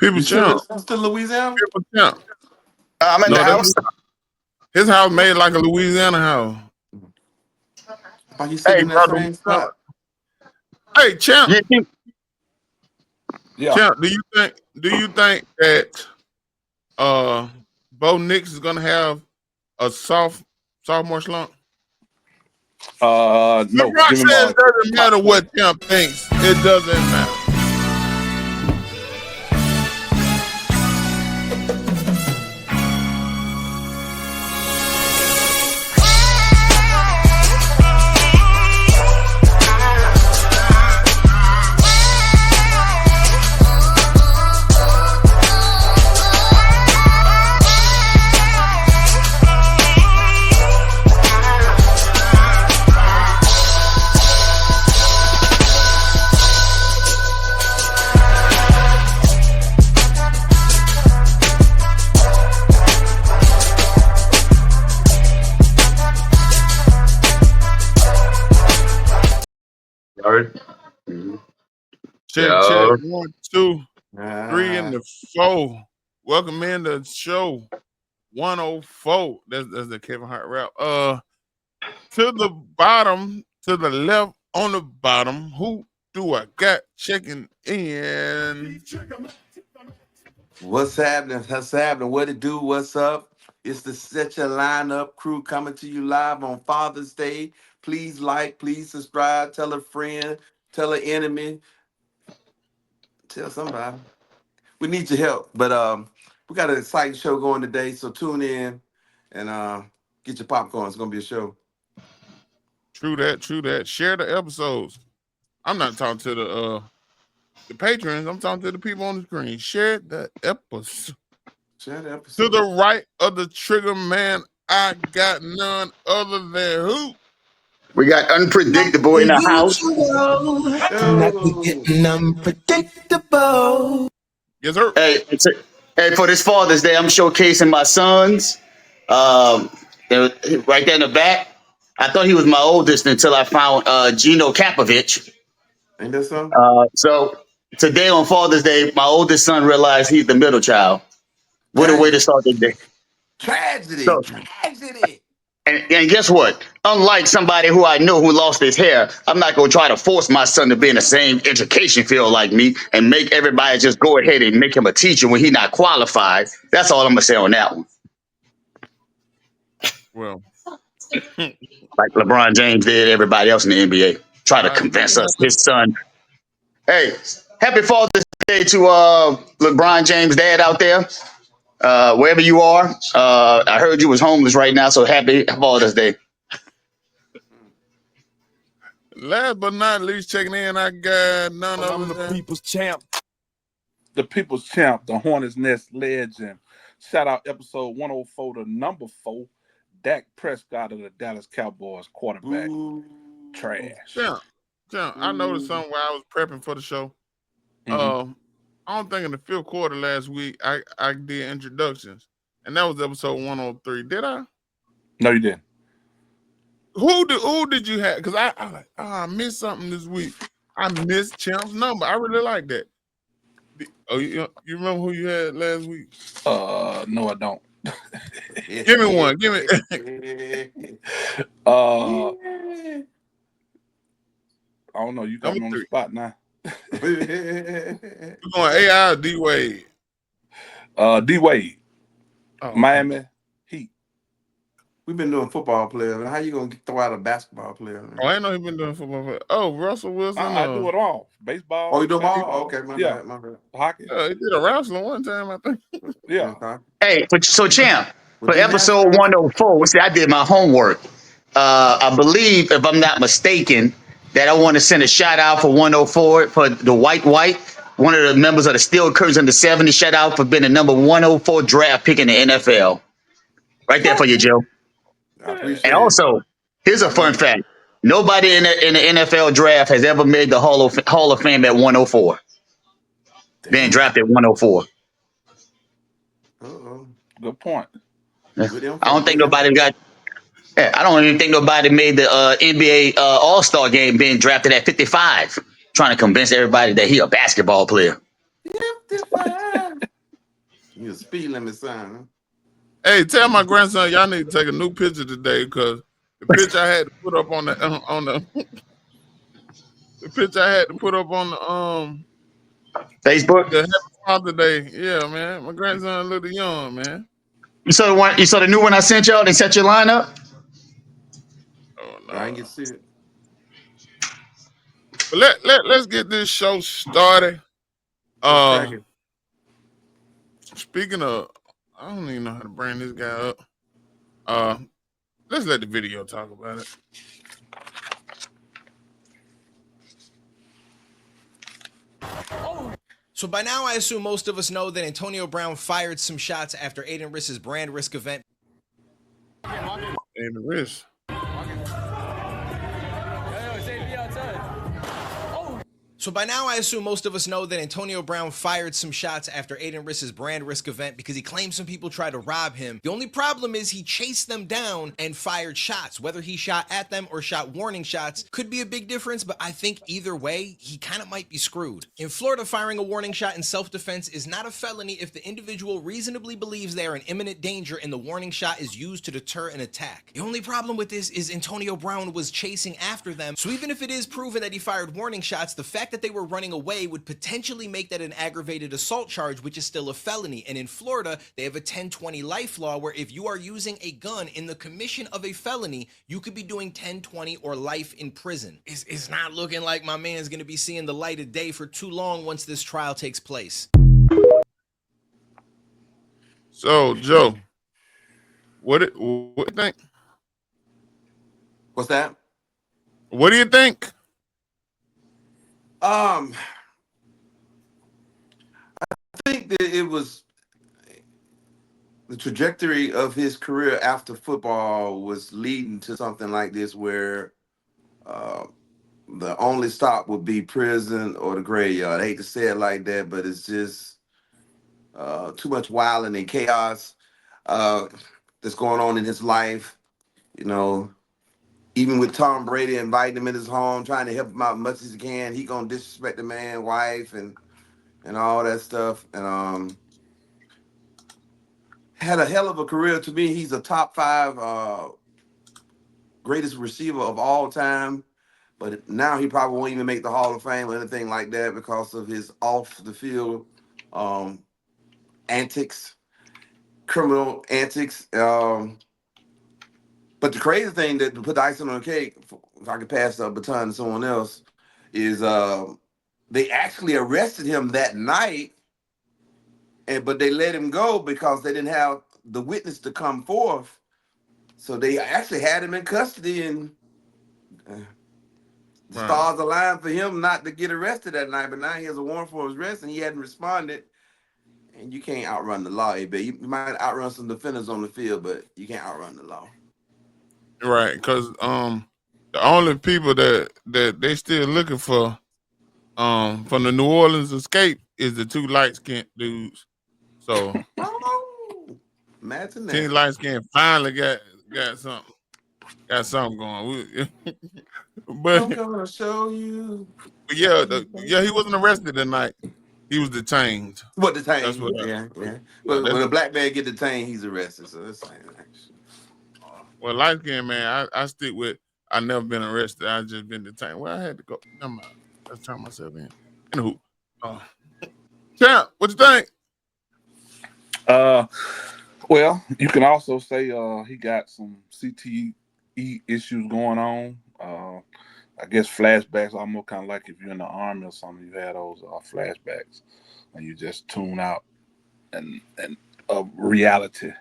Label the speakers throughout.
Speaker 1: People champ.
Speaker 2: Still Louisiana?
Speaker 1: People champ.
Speaker 3: I'm in the house.
Speaker 1: His house made like a Louisiana house.
Speaker 2: Why you sitting in that same spot?
Speaker 1: Hey, champ.
Speaker 4: Yeah.
Speaker 1: Champ, do you think that Bo Nix is gonna have a sophomore slump?
Speaker 4: No.
Speaker 1: LeBron says it doesn't matter what Champ thinks. It doesn't matter. Check, 1, 2, 3 in the 4. Welcome in the show 104. That's the Kevin Hart rap. To the bottom, to the left on the bottom. Who do I got checking in?
Speaker 2: What's happening? What's happening? What it do? What's up? It's the Set Your Lineup crew coming to you live on Father's Day. Please like, please subscribe, tell a friend, tell an enemy, tell somebody. We need your help. But we got an exciting show going today, so tune in and get your popcorn. It's gonna be a show.
Speaker 1: True that. Share the episodes. I'm not talking to the patrons. I'm talking to the people on the screen. Share the episode. To the right of the trigger man, I got none other than who?
Speaker 3: We got Unpredictable in the house.
Speaker 1: Unpredictable. Yes, sir.
Speaker 3: Hey, for this Father's Day, I'm showcasing my sons. Right there in the back. I thought he was my oldest until I found Gino Kapovich.
Speaker 2: Ain't that so?
Speaker 3: So today on Father's Day, my oldest son realized he's the middle child. What a way to start the day.
Speaker 2: Tragedy.
Speaker 3: And guess what? Unlike somebody who I know who lost his hair, I'm not going to try to force my son to be in the same education field like me and make everybody just go ahead and make him a teacher when he's not qualified. That's all I'm going to say on that one.
Speaker 1: Well,
Speaker 3: like LeBron James did everybody else in the NBA. Try to convince us his son. Hey, happy Father's Day to LeBron James' dad out there. Wherever you are. I heard you was homeless right now, so happy Father's Day.
Speaker 1: Last but not least, checking in, I got none of
Speaker 4: the people's champ. The people's champ, the Hornets Nest legend. Shout out episode 104 to number 4. Dak Prescott of the Dallas Cowboys quarterback.
Speaker 2: Ooh.
Speaker 4: Trash.
Speaker 1: Yeah. I noticed something while I was prepping for the show. I don't think in the 5th quarter last week I did introductions, and that was episode 103. Did I?
Speaker 4: No, you didn't.
Speaker 1: Who did you have? Because I missed something this week. I missed Champ's number. I really like that. Oh, you remember who you had last week?
Speaker 4: No, I don't.
Speaker 1: Give me one. Give me.
Speaker 4: I don't know. You got me on the spot now.
Speaker 1: We're going AI or D Wade?
Speaker 4: D Wade.
Speaker 1: Oh,
Speaker 4: Miami Heat.
Speaker 2: We've been doing football players. How you gonna throw out a basketball player?
Speaker 1: Oh, I know he's been doing football player. Oh, Russell Wilson.
Speaker 4: I do it all. Baseball.
Speaker 2: Oh, you do all? Okay, my bad.
Speaker 4: Hockey.
Speaker 1: He did a wrestling one time, I think.
Speaker 4: Yeah.
Speaker 3: Hey, so champ, for episode 104, see, I did my homework. I believe, if I'm not mistaken, that I want to send a shout out for 104 for the White, one of the members of the Steel Curtains in the 70s. Shout out for being the number 104 draft pick in the NFL. Right there for you, Joe.
Speaker 2: I appreciate
Speaker 3: and also, here's a fun fact. Nobody in the NFL draft has ever made the Hall of Fame at 104. Being drafted at 104.
Speaker 4: Good point.
Speaker 3: I don't think nobody got. Yeah, I don't even think nobody made the NBA All-Star game being drafted at 55, trying to convince everybody that he a basketball player.
Speaker 2: 55. a speed limit sign. Huh?
Speaker 1: Hey, tell my grandson y'all need to take a new picture today because the picture I had to put up on the the picture I had to put up on
Speaker 3: Facebook.
Speaker 1: the Happy Father's Day. Yeah, man. My grandson a little young, man.
Speaker 3: You saw the one. You saw the new one I sent y'all. They set your line up.
Speaker 1: Oh
Speaker 2: I
Speaker 1: no.
Speaker 2: ain't get to see it.
Speaker 1: But let's get this show started.
Speaker 2: What's cracking?
Speaker 1: Speaking of, I don't even know how to bring this guy up. Let's let the video talk about it.
Speaker 5: So by now, I assume most of us know that Antonio Brown fired some shots after Aiden Riss's brand risk event.
Speaker 1: Aiden Riss.
Speaker 5: So by now, I assume most of us know that Antonio Brown fired some shots after Aiden Riss's brand risk event because he claimed some people tried to rob him. The only problem is he chased them down and fired shots. Whether he shot at them or shot warning shots could be a big difference, but I think either way, he kind of might be screwed. In Florida, firing a warning shot in self-defense is not a felony if the individual reasonably believes they are in imminent danger and the warning shot is used to deter an attack. The only problem with this is Antonio Brown was chasing after them, so even if it is proven that he fired warning shots, the fact that they were running away would potentially make that an aggravated assault charge, which is still a felony. And in Florida, they have a 10-20 life law where if you are using a gun in the commission of a felony, you could be doing 10-20 or life in prison. It's not looking like my man's gonna be seeing the light of day for too long once this trial takes place.
Speaker 1: So, Joe, what do you think?
Speaker 2: What's that?
Speaker 1: What do you think?
Speaker 2: I think that it was the trajectory of his career after football was leading to something like this, where the only stop would be prison or the graveyard. I hate to say it like that, but it's just too much wilding and chaos that's going on in his life. You know, even with Tom Brady inviting him in his home, trying to help him out as much as he can, he gonna disrespect the man, wife, and all that stuff. And had a hell of a career. To me, he's a top 5 greatest receiver of all time. But now he probably won't even make the Hall of Fame or anything like that because of his off the field antics, criminal antics. But the crazy thing that to put the icing on the cake, if I could pass the baton to someone else, is they actually arrested him that night, but they let him go because they didn't have the witness to come forth. So they actually had him in custody, and the stars aligned for him not to get arrested that night. But now he has a warrant for his arrest, and he hadn't responded. And you can't outrun the law, but you might outrun some defenders on the field, but you can't outrun the law.
Speaker 1: Right, because the only people that they still looking for from the New Orleans escape is the 2 light-skinned dudes. So
Speaker 2: imagine that.
Speaker 1: Team Light Skin finally got something going. But
Speaker 2: I'm gonna show you.
Speaker 1: But yeah, he wasn't arrested that night. He was detained.
Speaker 2: What detained?
Speaker 1: That's what.
Speaker 2: Yeah. But when a black man get detained, he's arrested. So that's like,
Speaker 1: well, light skin man, I stick with. I never been arrested. I just been detained. Well, I had to go. Never mind. Let's turn myself in. Anywho, Champ, what you think?
Speaker 4: Well, you can also say he got some CTE issues going on. I guess flashbacks, almost kind of like if you're in the army or something, you had those flashbacks, and you just tune out and reality.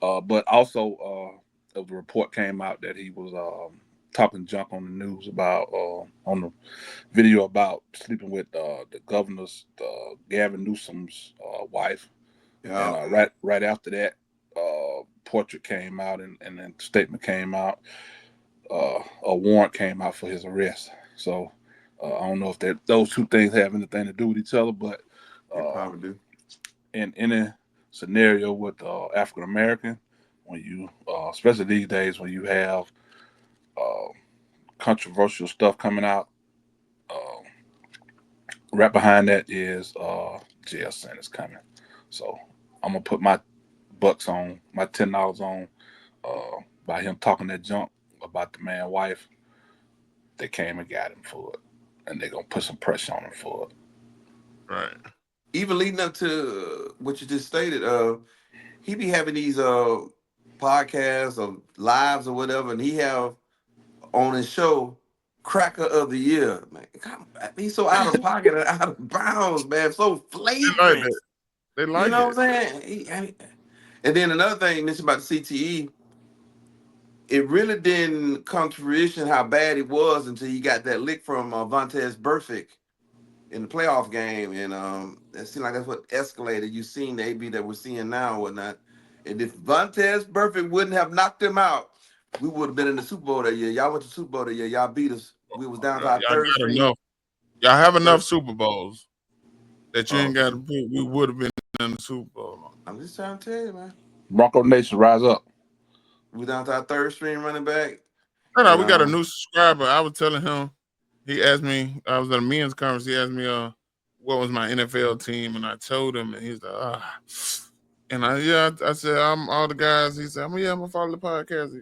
Speaker 4: But also, the report came out that he was talking junk on the news about on the video about sleeping with the governor's Gavin Newsom's wife.
Speaker 2: yeah.
Speaker 4: And right after that, portrait came out and then statement came out. A warrant came out for his arrest. So I don't know if those two things have anything to do with each other, but
Speaker 2: probably do.
Speaker 4: In any scenario with African American, when you, especially these days, when you have controversial stuff coming out, right behind that is jail sentence coming. So I'm gonna put my bucks on, my $10 on, by him talking that junk about the man's wife. They came and got him for it, and they're gonna put some pressure on him for it.
Speaker 1: Right.
Speaker 2: Even leading up to what you just stated, he be having these podcasts or lives or whatever, and he have on his show Cracker of the Year. Man, he's so out of pocket and out of bounds, man. So
Speaker 1: They like
Speaker 2: flagrant.
Speaker 1: that. They like
Speaker 2: You know
Speaker 1: it.
Speaker 2: what I'm saying? And then another thing you mentioned about the CTE, it really didn't come to fruition how bad it was until you got that lick from Vontez Burfict in the playoff game, and it seemed like that's what escalated. You seen the AB that we're seeing now and whatnot. And if Vontez Burfict wouldn't have knocked him out, we would have been in the Super Bowl that year. Y'all went to the Super Bowl that year. Y'all beat us. We was down to our
Speaker 1: Y'all
Speaker 2: third
Speaker 1: got
Speaker 2: string.
Speaker 1: enough. Y'all have enough Super Bowls that you
Speaker 2: Oh,
Speaker 1: ain't got to put. We would have been in the Super Bowl.
Speaker 2: I'm just trying to tell you, man.
Speaker 4: Bronco Nation, rise up.
Speaker 2: We down to our third string running back.
Speaker 1: No, we got a new subscriber. I was telling him. He asked me. I was at a men's conference. He asked me, what was my NFL team, and I told him, and he's like, and I said, I'm all the guys. He said, I'm gonna follow the podcast,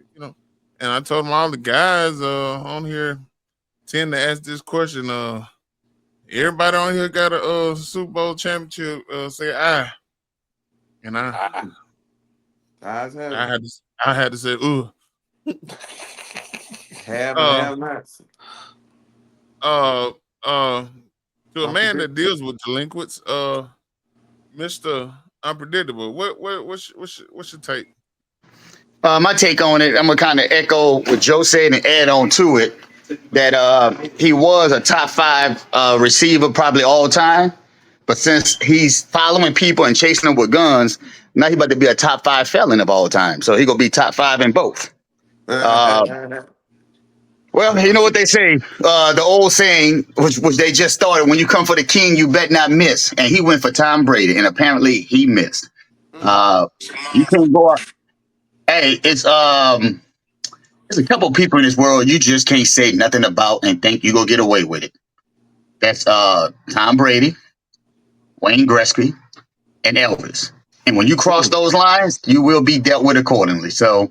Speaker 1: And I told him all the guys on here tend to ask this question. Everybody on here got a Super Bowl championship. Say and I had to say, ooh.
Speaker 2: Have and have nots.
Speaker 1: To a man that deals with delinquents, Mr. Unpredictable, what's your take?
Speaker 3: My take on it, I'm gonna kind of echo what Joe said and add on to it that he was a top 5 receiver probably all time, but since he's following people and chasing them with guns, now he about to be a top 5 felon of all time. So he gonna be top 5 in both. Well, you know what they say, the old saying, which they just started: when you come for the king, you bet not miss. And he went for Tom Brady, and apparently he missed. You can't go up. Hey, there's a couple people in this world you just can't say nothing about and think you gonna get away with it. That's Tom Brady, Wayne Gretzky, and Elvis. And when you cross those lines, you will be dealt with accordingly. So,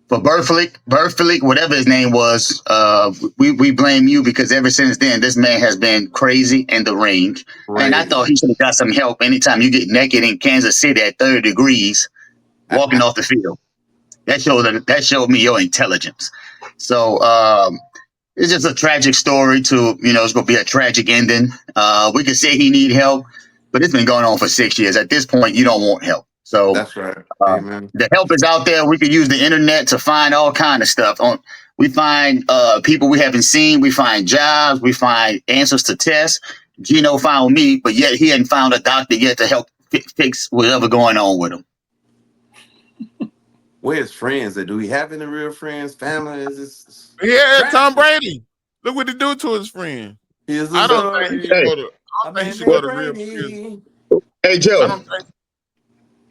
Speaker 3: for Burflick, whatever his name was, we blame you because ever since then, this man has been crazy and deranged. And I thought he should have got some help anytime you get naked in Kansas City at 30 degrees walking off the field. That showed me your intelligence. So it's just a tragic story to, it's going to be a tragic ending. We could say he need help, but it's been going on for 6 years. At this point, you don't want help. So
Speaker 2: that's right. Amen.
Speaker 3: The help is out there. We could use the internet to find all kind of stuff. We find people we haven't seen. We find jobs. We find answers to tests. Gino found me, but yet he hadn't found a doctor yet to help fix whatever going on with him.
Speaker 2: Where's friends? Do we have any real friends? Family? Is this?
Speaker 1: Yeah, Tom Brady. Look what he do to his friend. I don't think he should go to real friends.
Speaker 3: Hey, Joe.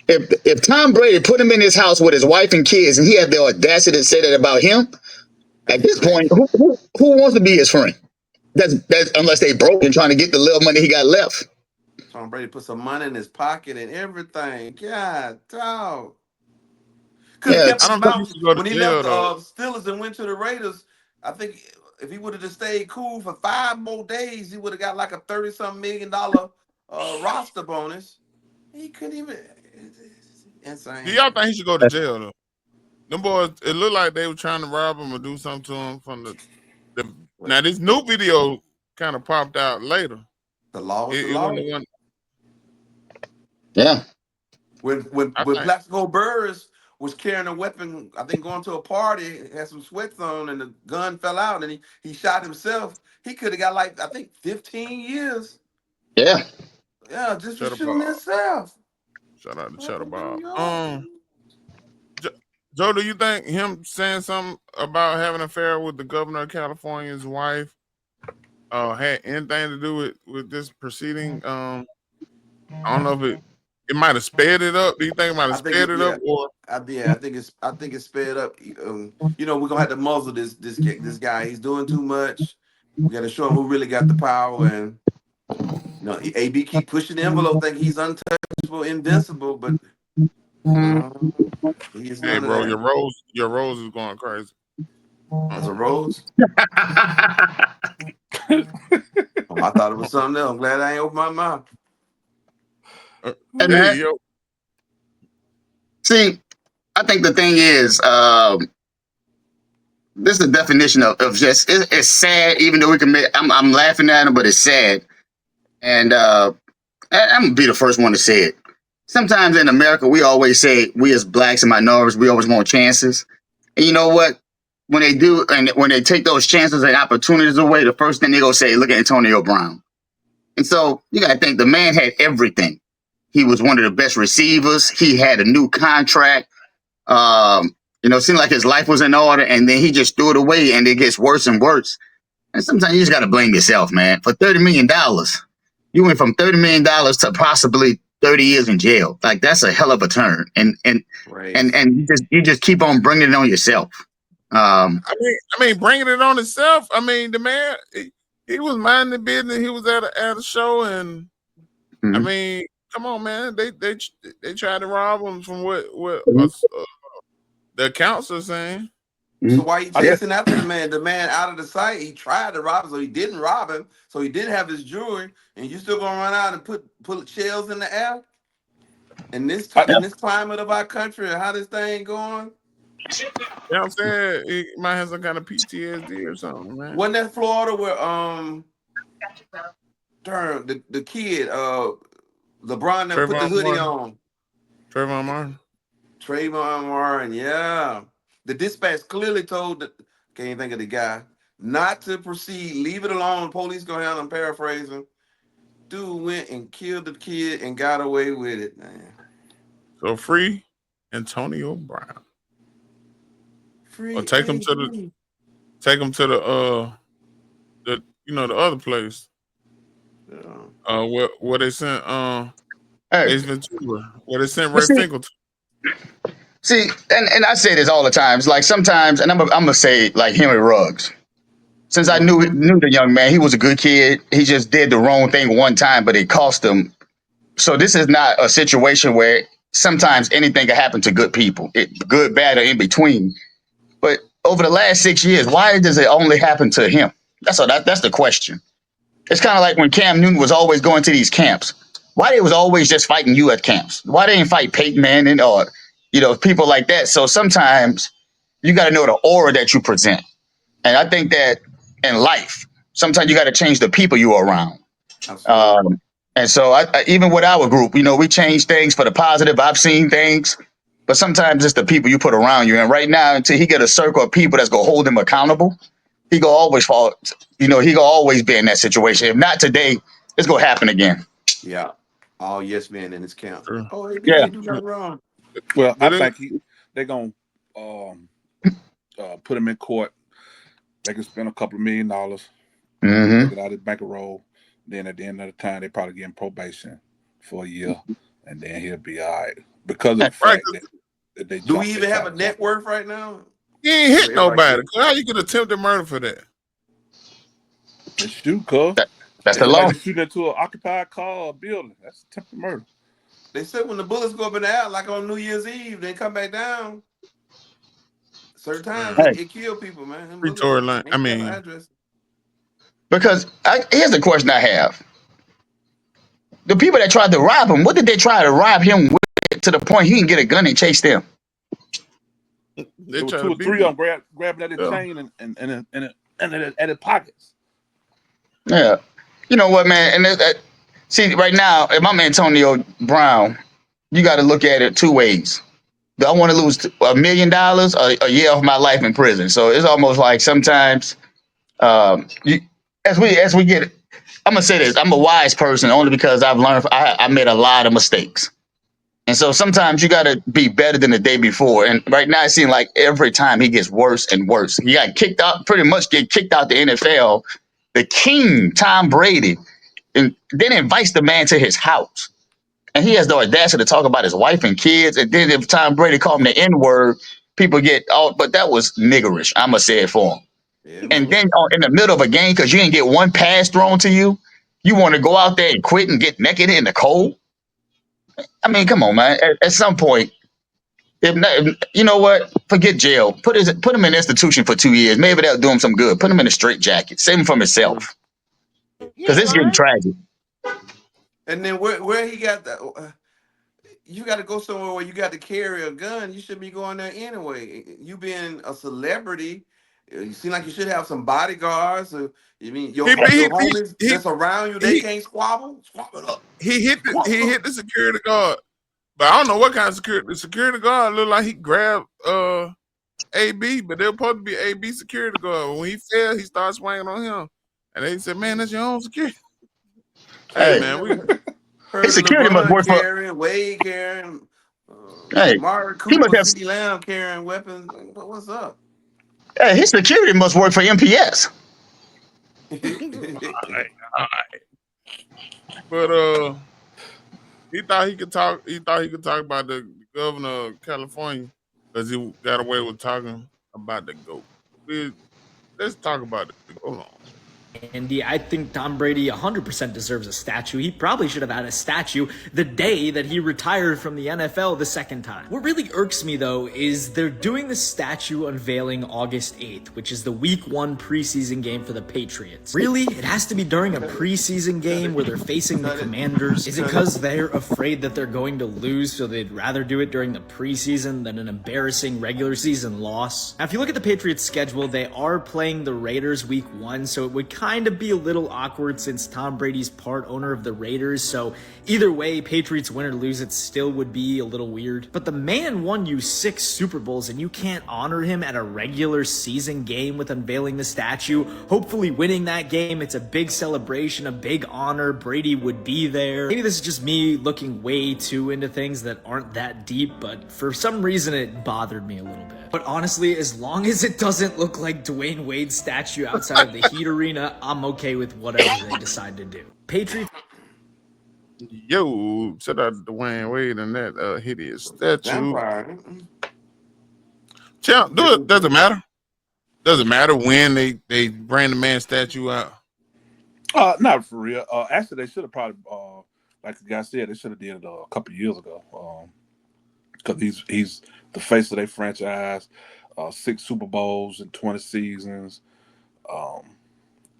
Speaker 3: If Tom Brady put him in his house with his wife and kids, and he had the audacity to say that about him, at this point, who wants to be his friend? That's unless they broke and trying to get the little money he got left.
Speaker 2: Tom Brady put some money in his pocket and everything. God, dog. Because he kept his mouth when he left the Steelers and went to the Raiders. I think if he would have just stayed cool for 5 more days, he would have got like a $30-something million roster bonus. He couldn't even. Insane.
Speaker 1: Do y'all think he should go to jail though? Them boys, it looked like they were trying to rob him or do something to him from the now this new video kind of popped out later.
Speaker 2: The law was the law.
Speaker 3: Yeah.
Speaker 2: When Plaxico Burress was carrying a weapon, I think going to a party, had some sweats on, and the gun fell out, and he shot himself. He could have got like, I think, 15 years.
Speaker 3: Yeah.
Speaker 2: Yeah, just for shooting himself.
Speaker 1: Shout out to Cheddar Bob. Joe, do you think him saying something about having an affair with the governor of California's wife had anything to do with this proceeding? I don't know if it might have sped it up. Do you think it might have sped it up? Or
Speaker 2: I think it's sped up. We're gonna have to muzzle this guy. He's doing too much. We got to show him who really got the power, and No, AB keep pushing the envelope, think he's untouchable, invincible, but he is
Speaker 1: Hey,
Speaker 2: none of
Speaker 1: bro,
Speaker 2: that.
Speaker 1: your rose is going crazy.
Speaker 2: As a rose. I thought it was something else. I'm glad I ain't opened my mouth.
Speaker 3: Hey,
Speaker 1: Hey,
Speaker 3: man.
Speaker 1: yo,
Speaker 3: See, I think the thing is, this is the definition of just it's sad. Even though we can make, I'm laughing at him, but it's sad. And I'm gonna be the first one to say it. Sometimes in America, we always say we as blacks and minorities, we always want chances. And you know what? When they do, and when they take those chances and opportunities away, the first thing they go say, "Look at Antonio Brown." And so you got to think the man had everything. He was one of the best receivers. He had a new contract. It seemed like his life was in order, and then he just threw it away, and it gets worse and worse. And sometimes you just got to blame yourself, man. For $30 million, you went from $30 million to possibly 30 years in jail. Like that's a hell of a turn, and you just keep on bringing it on yourself.
Speaker 1: I mean, bringing it on himself. I mean, the man, he was minding the business. He was at a show, and I mean, come on, man. They tried to rob him from what the accounts are saying.
Speaker 2: So why you chasing after the man? The man out of the sight. He tried to rob him, so he didn't rob him. So he didn't have his jewelry, and you still gonna run out and put shells in the air? In this climate of our country, and how this thing going?
Speaker 1: You know what I'm saying? He might have some kind of PTSD or something, man.
Speaker 2: Wasn't that Florida where the kid LeBron that put the hoodie on? Trayvon Martin, yeah. The dispatch clearly told can't think of the guy, not to proceed, leave it alone. Police go down and paraphrasing. Dude went and killed the kid and got away with it, man.
Speaker 1: So free Antonio Brown.
Speaker 2: Free.
Speaker 1: Or take him to the the other place. Yeah. Where they sent Ace Ventura. Where they sent Ray Finkelton.
Speaker 3: See, and I say this all the time. It's like sometimes, and I'm gonna say like Henry Ruggs. Since I knew the young man, he was a good kid. He just did the wrong thing one time, but it cost him. So this is not a situation where sometimes anything can happen to good people, good, bad, or in between. But over the last 6 years, why does it only happen to him? That's the question. It's kind of like when Cam Newton was always going to these camps. Why they was always just fighting you at camps? Why they didn't fight Peyton Manning or people like that? So sometimes you got to know the aura that you present, and I think that in life, sometimes you got to change the people you are around. And so even with our group, we change things for the positive. I've seen things, but sometimes it's the people you put around you. And right now, until he get a circle of people that's gonna hold him accountable, he gonna always fall. He gonna always be in that situation. If not today, it's gonna happen again.
Speaker 2: Yeah, all yes men in his camp. Oh, he
Speaker 3: Yeah.
Speaker 2: do nothing wrong.
Speaker 4: Well, I think they're gonna put him in court. They can spend a couple of $1 million, take it out of his bankroll. Then at the end of the time, they probably give him probation for a year, and then he'll be all right. Because of the fact that they
Speaker 2: do we even have a net worth right now?
Speaker 1: He ain't hit nobody. How you get attempted murder for that?
Speaker 4: Just shoot, cuz.
Speaker 3: That's the law.
Speaker 4: Like shoot into an occupied car or building. That's attempted murder.
Speaker 2: They said when the bullets go up in the air, like on New Year's Eve, they come back down. Certain times it kill people, man.
Speaker 3: Because here's the question I have: the people that tried to rob him, what did they try to rob him with to the point he can get a gun and chase them?
Speaker 4: There were 2 or 3 of them grabbing at his chain and at his pockets.
Speaker 3: Yeah, you know what, man? And see, right now, if I'm Antonio Brown, you got to look at it 2 ways. Do I want to lose $1 million or a year of my life in prison? So it's almost like sometimes, as we get, I'm gonna say this: I'm a wise person only because I've learned. I made a lot of mistakes, and so sometimes you got to be better than the day before. And right now, it seems like every time he gets worse and worse. He got kicked out, pretty much get kicked out the NFL. The king, Tom Brady, and then invites the man to his house. And he has the audacity to talk about his wife and kids. And then if Tom Brady called him the N-word, people get but that was niggerish. I'm going to say it for him. Yeah, and then in the middle of a game, because you didn't get one pass thrown to you, You want to go out there and quit and get naked in the cold? I mean, come on, man. At some point, if not, you know what? Forget jail. Put him in institution for 2 years. Maybe that'll do him some good. Put him in a straight jacket. Save him from himself. Because it's getting tragic.
Speaker 2: And then where he got the you got to go somewhere where you got to carry a gun. You should be going there anyway. You being a celebrity, you seem like you should have some bodyguards. Or, you mean your homies that's around you, they can't squabble? Squabble up.
Speaker 1: He hit the security guard, but I don't know what kind of security. The security guard looked like he grabbed AB, but they're supposed to be AB security guard. When he fell, he started swinging on him, and they said, "Man, that's your own security." Hey man,
Speaker 3: his security must work
Speaker 2: for Wade carrying. Mark Cooper,
Speaker 3: he must have
Speaker 2: CeeDee Lamb carrying weapons. What's up?
Speaker 3: Hey, his security must work for MPS.
Speaker 1: all right. But he thought he could talk. He thought he could talk about the governor of California because he got away with talking about the GOAT. Let's talk about it. Hold on.
Speaker 6: Andy, I think Tom Brady 100% deserves a statue. He probably should have had a statue the day that he retired from the NFL the second time. What really irks me, though, is they're doing the statue unveiling August 8th, which is the Week 1 preseason game for the Patriots. Really? It has to be during a preseason game where they're facing the Commanders? Is it because they're afraid that they're going to lose, so they'd rather do it during the preseason than an embarrassing regular season loss? Now, if you look at the Patriots' schedule, they are playing the Raiders Week 1, so it would kind of be a little awkward since Tom Brady's part owner of the Raiders, so either way, Patriots win or lose, it still would be a little weird. But the man won you 6 Super Bowls and you can't honor him at a regular season game with unveiling the statue, hopefully winning that game. It's a big celebration, a big honor. Brady would be there. Maybe this is just me looking way too into things that aren't that deep, but for some reason it bothered me a little bit. But honestly, as long as it doesn't look like Dwayne Wade's statue outside of the Heat Arena, I'm okay with whatever they decide to do. Patriots.
Speaker 1: Yo, shout out to Dwayne Wade and that hideous statue. Champ, doesn't matter. Doesn't matter when they bring the man statue out.
Speaker 4: Not for real. Actually, they should have probably, like the guy said, they should have did it a couple of years ago. Because he's the face of their franchise, 6 Super Bowls in 20 seasons,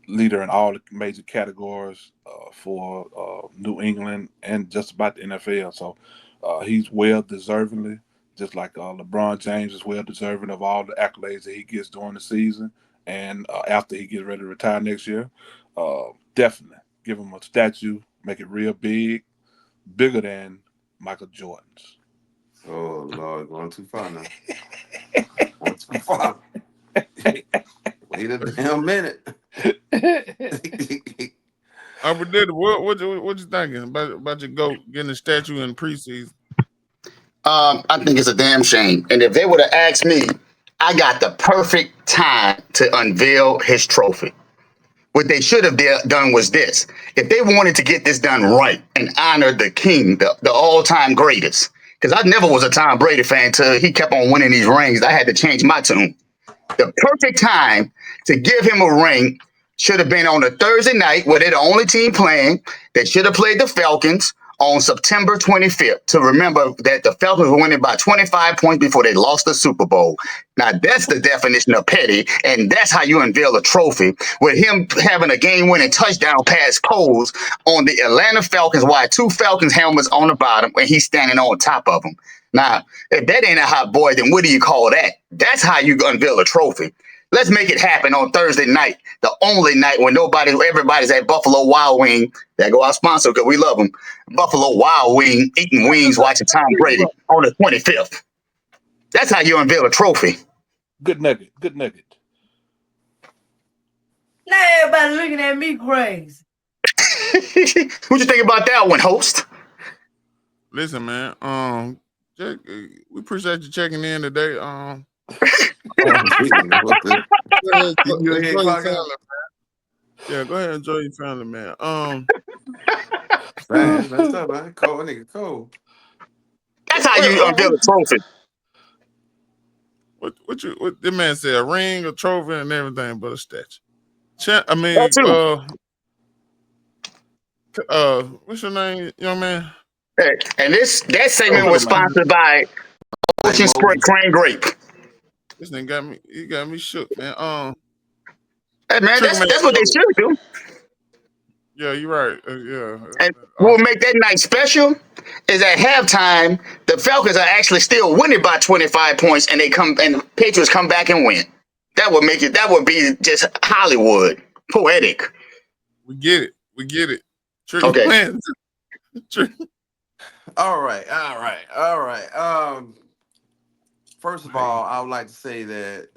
Speaker 4: leader in all the major categories for New England and just about the NFL. So he's well deservingly, just like LeBron James is well deserving of all the accolades that he gets during the season and after he gets ready to retire next year. Definitely give him a statue, make it real big, bigger than Michael Jordan's.
Speaker 2: Oh Lord, going too far now. Going too far. Wait a damn minute.
Speaker 1: What you thinking about your GOAT getting a statue in preseason?
Speaker 3: I think it's a damn shame. And if they would have asked me, I got the perfect time to unveil his trophy. What they should have done was this. If they wanted to get this done right and honor the king, the all-time greatest, because I never was a Tom Brady fan until he kept on winning these rings. I had to change my tune. The perfect time to give him a ring should have been on a Thursday night where they're the only team playing. They should have played the Falcons on September 25th to remember that the Falcons were winning by 25 points before they lost the Super Bowl. Now, that's the definition of petty, and that's how you unveil a trophy, with him having a game-winning touchdown pass Coles on the Atlanta Falcons while 2 Falcons helmets on the bottom, and he's standing on top of them. Now, if that ain't a hot boy, then what do you call that? That's how you unveil a trophy. Let's make it happen on Thursday night, the only night when everybody's at Buffalo Wild Wing. That go our sponsor because we love them. Buffalo Wild Wing, eating wings, watching Tom Brady on the 25th. That's how you unveil a trophy.
Speaker 4: Good nugget. Good nugget.
Speaker 7: Now everybody looking at me crazy.
Speaker 3: What you think about that one, host?
Speaker 1: Listen, man. Jack, we appreciate you checking in today. Yeah, go ahead and enjoy your family, man.
Speaker 2: That's up, man. Cold nigga, cold.
Speaker 3: That's how you unveil a trophy.
Speaker 1: What the man said? A ring, a trophy, and everything, but a statue. What's your name, young man?
Speaker 3: And that segment was
Speaker 1: Moses.
Speaker 3: sponsored by Ocean Spray Crane Grape.
Speaker 1: This thing got me. He got me shook, man.
Speaker 3: Hey man,
Speaker 1: Trigger man.
Speaker 3: that's what they should do.
Speaker 1: Yeah, you're right. Yeah.
Speaker 3: And what will make that night special is at halftime, the Falcons are actually still winning by 25 points, and the Patriots come back and win. That would make it. That would be just Hollywood, poetic.
Speaker 1: We get it. Trigger
Speaker 3: Okay.
Speaker 1: man.
Speaker 2: All right. First of all, I would like to say that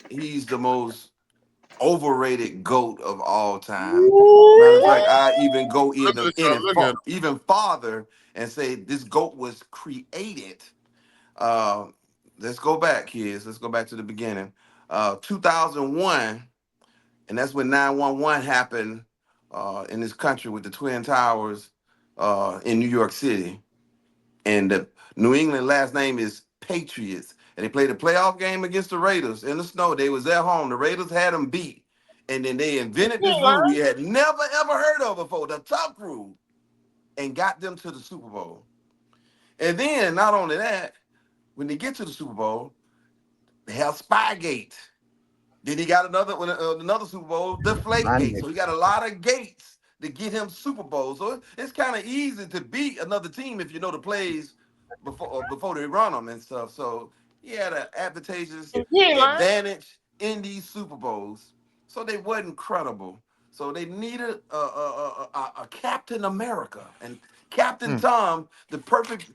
Speaker 2: he's the most overrated GOAT of all time. Matter of fact, I even go even farther and say this GOAT was created. Let's go back, kids. Let's go back to the beginning. 2001, and that's when 9/11 happened in this country with the Twin Towers in New York City. And the New England last name is Patriots. And they played a playoff game against the Raiders in the snow. They was at home. The Raiders had them beat. And then they invented this rule we had never, ever heard of before, the Tuck rule, and got them to the Super Bowl. And then, not only that, when they get to the Super Bowl, they have Spygate. Then he got another Super Bowl, Deflategate. So he got a lot of gates to get him Super Bowl. So it's kind of easy to beat another team if you know the plays before they run them and stuff. So he had an advantageous advantage in these Super Bowls. So they wasn't credible. So they needed a Captain America. And Captain Tom, the perfect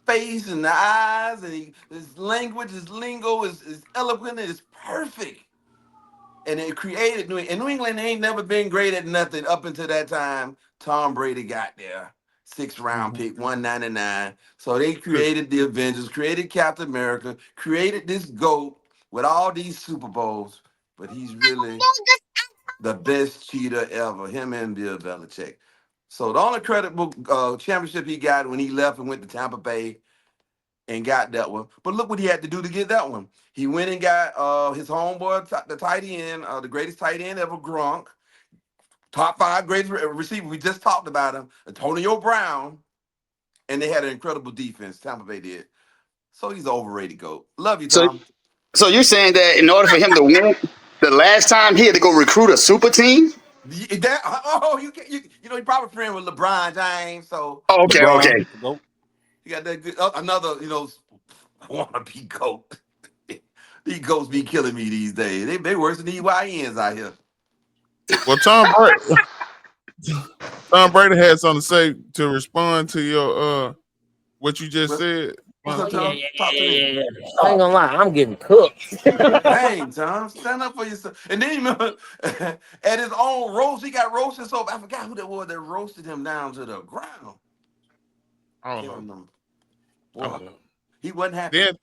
Speaker 2: face and the eyes, and his language, his lingo is eloquent and it's perfect. And it created New England. And New England ain't never been great at nothing up until that time. Tom Brady got there. 6th round pick, 199. So they created the Avengers, created Captain America, created this GOAT with all these Super Bowls. But he's really the best cheater ever, him and Bill Belichick. So the only creditable championship he got when he left and went to Tampa Bay and got that one. But look what he had to do to get that one. He went and got his homeboy, the tight end, the greatest tight end ever, Gronk. Top 5 greatest receiver. We just talked about him, Antonio Brown. And they had an incredible defense. Tampa Bay did. So he's an overrated GOAT. Love you, Tom.
Speaker 3: So you're saying that in order for him to win, the last time he had to go recruit a super team?
Speaker 2: You know, he probably friend with LeBron James. So
Speaker 3: okay.
Speaker 2: You got that good another, wannabe GOAT. These GOATs be killing me these days. They worse than EYNs out here.
Speaker 1: Well, Tom Brady had something to say to respond to your what you just said.
Speaker 2: What's up, Tom? Talk to me.
Speaker 8: I ain't gonna lie, I'm getting cooked.
Speaker 2: Dang, Tom, stand up for yourself. And then remember, at his own roast, he got roasted. So I forgot who that was that roasted him down to the ground.
Speaker 1: I don't know.
Speaker 2: Boy, he wasn't happy.
Speaker 1: Then,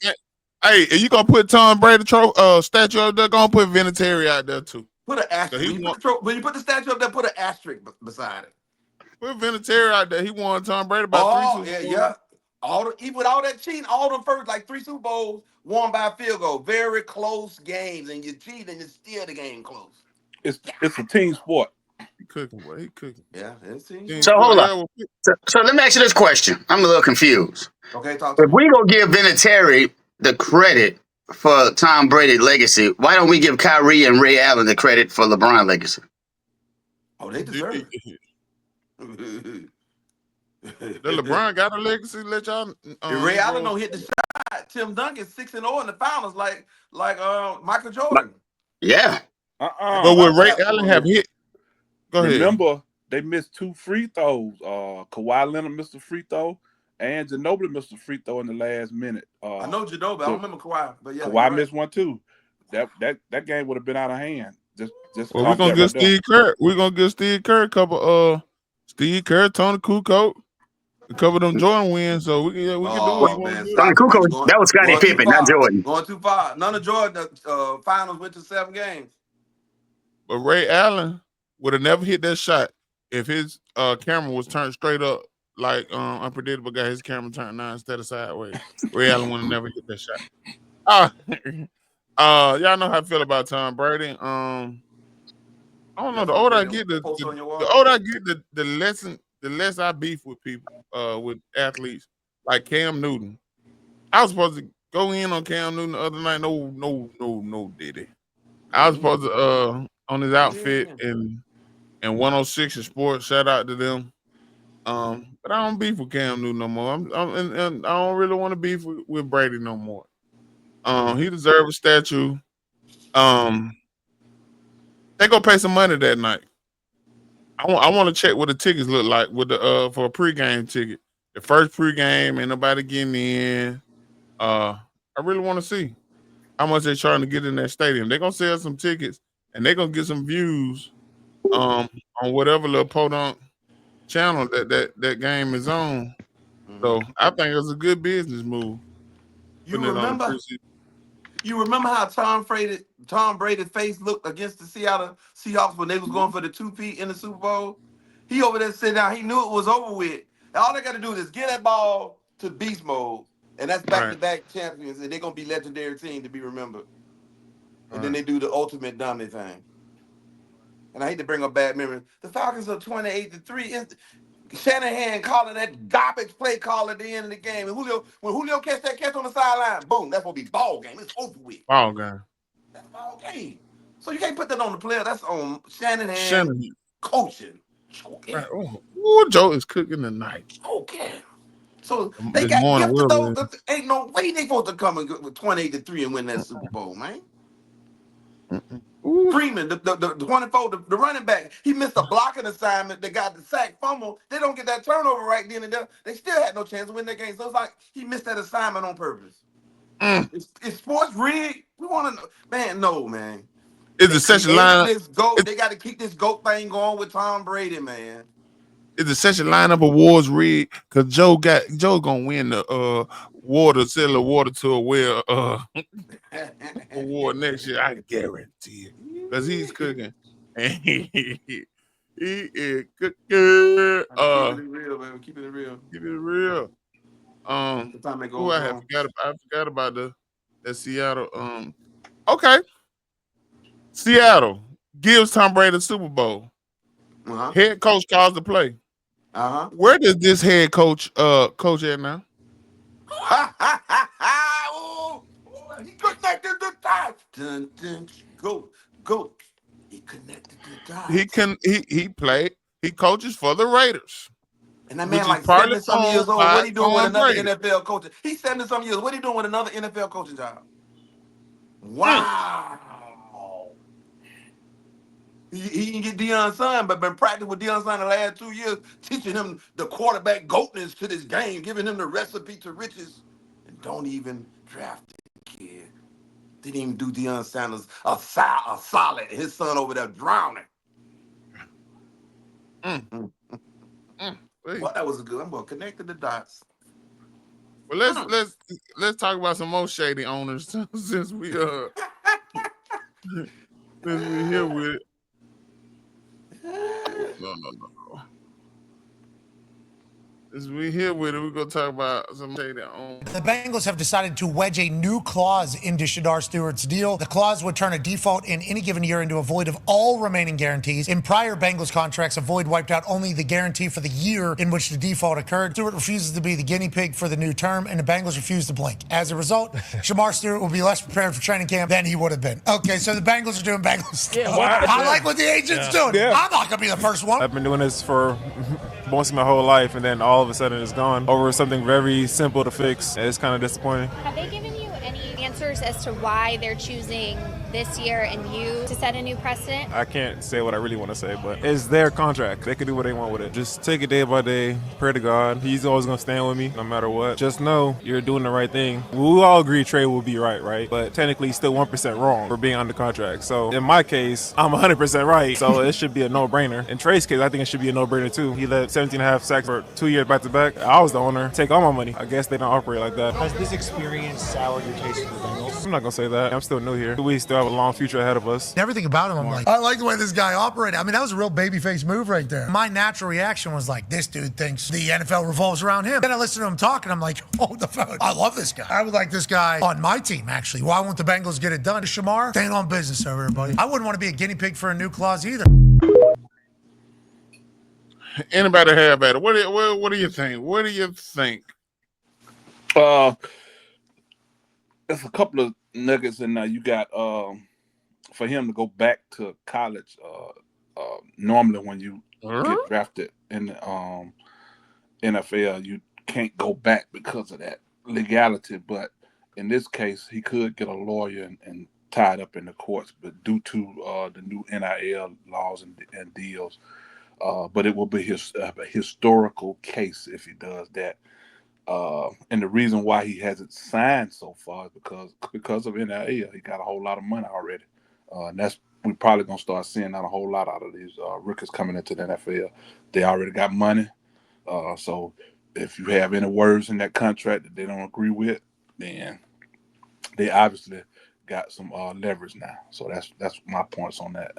Speaker 1: hey, are you gonna put Tom Brady statue up there? Gonna put Vinatieri out there too.
Speaker 2: Put an asterisk. When you put the statue up there, put an asterisk beside it.
Speaker 1: Put Vinatieri out there. He won Tom Brady by 3 Super Bowls.
Speaker 2: Yeah. Even with all that cheating, all the first 3 Super Bowls won by a field goal. Very close games, and you cheat and you steal the game close.
Speaker 4: It's a team sport.
Speaker 1: He cooking, boy. He cooking.
Speaker 2: Yeah, it's team.
Speaker 3: So hold on. So let me ask you this question. I'm a little confused.
Speaker 2: Okay, talk to me.
Speaker 3: If we gonna give Vinatieri the credit for Tom Brady's legacy, why don't we give Kyrie and Ray Allen the credit for LeBron's legacy?
Speaker 2: Oh, they deserve it.
Speaker 1: The LeBron got a legacy. Let y'all.
Speaker 2: Ray Allen don't hit the shot. Tim Duncan 6-0 in the finals, like Michael Jordan.
Speaker 3: Yeah.
Speaker 1: But would Ray Allen have hit? Go ahead.
Speaker 4: Remember, they missed 2 free throws. Kawhi Leonard missed a free throw, and Ginobili missed a free throw in the last minute.
Speaker 2: I know Ginobili. I don't remember Kawhi, but yeah,
Speaker 4: Kawhi missed one too. That game would have been out of hand. Just.
Speaker 1: Well, we're gonna give Steve Kerr. We're gonna give Steve Kerr a couple. Steve Kerr, Tony Kukoc. Cover them Jordan wins, so we can do it.
Speaker 3: Man, Tony Kukoc, that was Scottie Pippen, not Jordan.
Speaker 2: Going too far. None of Jordan finals went to 7 games.
Speaker 1: But Ray Allen would have never hit that shot if his camera was turned straight up, like Unpredictable got his camera turned 9 instead of sideways. Ray Allen would have never hit that shot. Y'all know how I feel about Tom Brady. I don't know. The older I get, the older I get, the less I beef with people, with athletes like Cam Newton. I was supposed to go in on Cam Newton the other night. No, Diddy. I was supposed to on his outfit and 106 in sports. Shout out to them. But I don't beef with Cam Newton no more. And I don't really want to beef with Brady no more. He deserves a statue. They gonna pay some money that night. I want to check what the tickets look like with the for a pregame ticket. The first pregame, ain't nobody getting in. I really want to see how much they're trying to get in that stadium. They're gonna sell some tickets and they're gonna get some views on whatever little podunk channel that game is on. So I think it's a good business move.
Speaker 2: You remember how Tom Brady's face looked against the Seattle Seahawks when they was going for the 2-peat in the Super Bowl? He over there sitting down. He knew it was over with. All they got to do is get that ball to beast mode, and that's back-to-back champions, and they're going to be legendary team to be remembered. And then they do the ultimate dummy thing. And I hate to bring up bad memories. The Falcons are 28-3. Shanahan calling that garbage play call at the end of the game. And when Julio catch that catch on the sideline, boom, that's going to be ball game. It's over with.
Speaker 1: Ball game.
Speaker 2: That's ball game. So you can't put that on the player. That's on Shanahan coaching.
Speaker 1: Right. Oh, Joe is cooking tonight.
Speaker 2: Okay. So they got gifted those. Ain't no way they supposed to come with 28-3 and win that Super Bowl, man. Freeman, the 24, the running back, he missed a blocking assignment. They got the sack fumble. They don't get that turnover right then and there. They still had no chance to win that game. So it's like he missed that assignment on purpose. Is sports rigged? We want to know. Man, no, man.
Speaker 1: Is the session lineup?
Speaker 2: They got to keep this GOAT thing going with Tom Brady, man.
Speaker 1: Is the session lineup awards rigged? Because Joe gonna win the sell the water to a well award next year. I guarantee it. Because he's cooking. And he is cooking.
Speaker 2: Keeping it real, man. Keeping it real.
Speaker 1: Keeping it real. I forgot about the Seattle. Okay. Seattle gives Tom Brady the Super Bowl. Head coach calls the play. Where does this head coach coach at now?
Speaker 2: He connected the dots. Go. He connected the dots.
Speaker 1: He coaches for the Raiders.
Speaker 2: And that man like 70-some years old. What he doing with another NFL coach? He's 70-some years. What he doing with another NFL coaching job? Wow. He didn't get Deion's son, but been practicing with Deion's son the last 2 years, teaching him the quarterback goatness to this game, giving him the recipe to riches, and don't even draft the kid. Didn't even do Deion Sanders a solid. His son over there drowning. Well, that was good. I'm gonna connect the dots.
Speaker 1: Well, let's talk about some more shady owners since we here with it. No. As we here with it, we're going to talk about some shady owners.
Speaker 9: The Bengals have decided to wedge a new clause into Shamar Stewart's deal. The clause would turn a default in any given year into a void of all remaining guarantees. In prior Bengals contracts, a void wiped out only the guarantee for the year in which the default occurred. Stewart refuses to be the guinea pig for the new term, and the Bengals refuse to blink. As a result, Shamar Stewart will be less prepared for training camp than he would have been. Okay, so the Bengals are doing Bengals stuff. I like what the agent's doing. Yeah. I'm not going to be the first one.
Speaker 10: I've been doing this for most of my whole life, and then all of a sudden it's gone over something very simple to fix. It's kind of disappointing.
Speaker 11: Have they given you any answers as to why they're choosing this year and you to set a new precedent?
Speaker 10: I can't say what I really want to say, but it's their contract. They can do what they want with it. Just take it day by day, pray to God. He's always going to stand with me no matter what. Just know you're doing the right thing. We all agree trade will be right? But technically still 1% wrong for being under contract. So in my case, I'm 100% right. So it should be a no-brainer. In Trey's case, I think it should be a no-brainer too. He led 17.5 sacks for 2 years back-to-back. I was the owner. Take all my money. I guess they don't operate like that.
Speaker 12: Has this experience soured your taste for the Bengals?
Speaker 10: I'm not going to say that. I'm still new here. We still have a long future ahead of us.
Speaker 9: Everything about him, I'm like, I like the way this guy operated. I mean, that was a real babyface move right there. My natural reaction was like, this dude thinks the NFL revolves around him. Then I listened to him talking. I'm like, oh, the phone. I love this guy. I would like this guy on my team, actually. Why won't the Bengals get it done? Shamar, staying on business over here, buddy. I wouldn't want to be a guinea pig for a new clause either.
Speaker 1: Anybody have at it? What do you think? What do you think?
Speaker 4: There's a couple of nuggets in there. You got for him to go back to college. Normally, when you get drafted in the NFL, you can't go back because of that legality. But in this case, he could get a lawyer and tied up in the courts. But due to the new NIL laws and deals, but it will be a historical case if he does that. And the reason why he hasn't signed so far is because of NIL. He got a whole lot of money already, and we're probably gonna start seeing that a whole lot out of these rookies coming into the NFL. They already got money, so if you have any words in that contract that they don't agree with, then they obviously got some leverage now. So that's my points on that.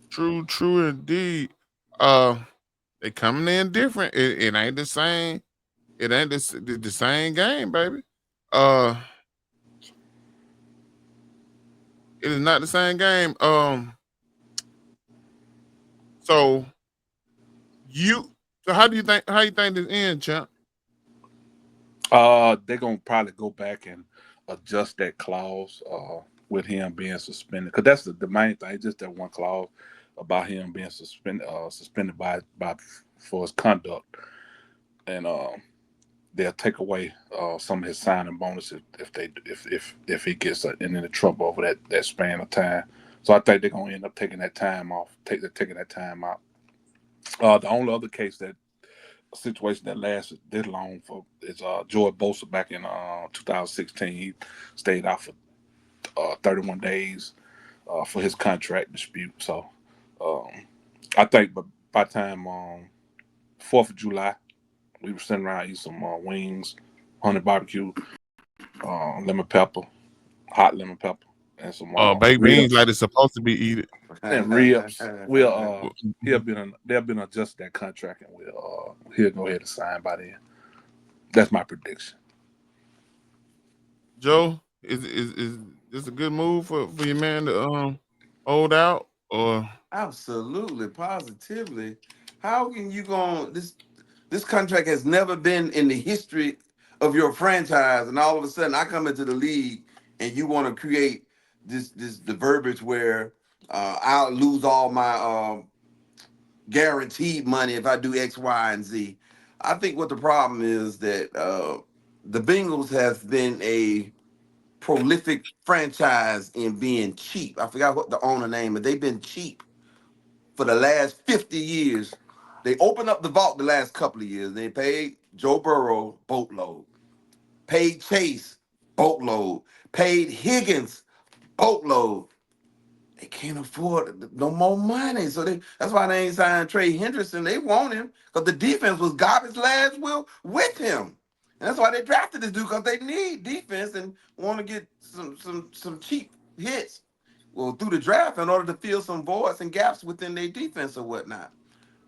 Speaker 1: True indeed. They coming in different. It ain't the same. It ain't the same game, baby. It is not the same game. So how you think this ends, champ?
Speaker 4: They're gonna probably go back and adjust that clause with him being suspended, because that's the main thing. Just that one clause about him being suspended by for his conduct, and they'll take away some of his signing bonuses if he gets into trouble over that span of time. So I think they're gonna end up taking that time off, taking that time out. The only other case that situation that lasted this long for is George Bosa back in 2016. He stayed out for 31 days for his contract dispute. So I think, but by the time 4th of July, we were sitting around eating some wings, honey barbecue, lemon pepper, hot lemon pepper, and some
Speaker 1: Baked beans
Speaker 4: ribs.
Speaker 1: like it's supposed to be eaten.
Speaker 4: And ribs. They'll been adjusted that contract, and he'll go ahead and sign by then. That's my prediction.
Speaker 1: Joe, is this a good move for your man to hold out or?
Speaker 2: Absolutely, positively. How can you go this contract has never been in the history of your franchise, and all of a sudden I come into the league and you want to create the verbiage where I'll lose all my guaranteed money if I do X, Y, and Z. I think what the problem is that the Bengals have been a prolific franchise in being cheap. I forgot what the owner name, but they've been cheap for the last 50 years. They opened up the vault the last couple of years. They paid Joe Burrow boatload, paid Chase boatload, paid Higgins boatload. They can't afford no more money. So that's why they ain't signed Trey Hendrickson. They want him because the defense was garbage last will with him. And that's why they drafted this dude, because they need defense and want to get some cheap hits through the draft in order to fill some voids and gaps within their defense or whatnot.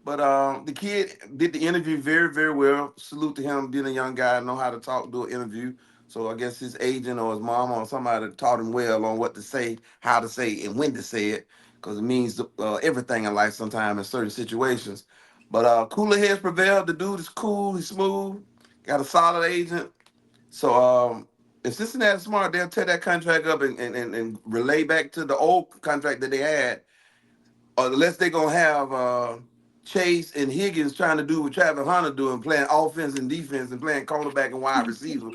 Speaker 2: But the kid did the interview very, very well. Salute to him, being a young guy, know how to talk, do an interview. So I guess his agent or his mom or somebody taught him well on what to say, how to say, and when to say it, because it means everything in life sometimes in certain situations. But cooler heads prevailed. The dude is cool, he's smooth, got a solid agent. So if Cincinnati's smart, they'll tear that contract up and relay back to the old contract that they had, unless they're going to have Chase and Higgins trying to do what Travis Hunter doing, playing offense and defense and playing cornerback and wide receiver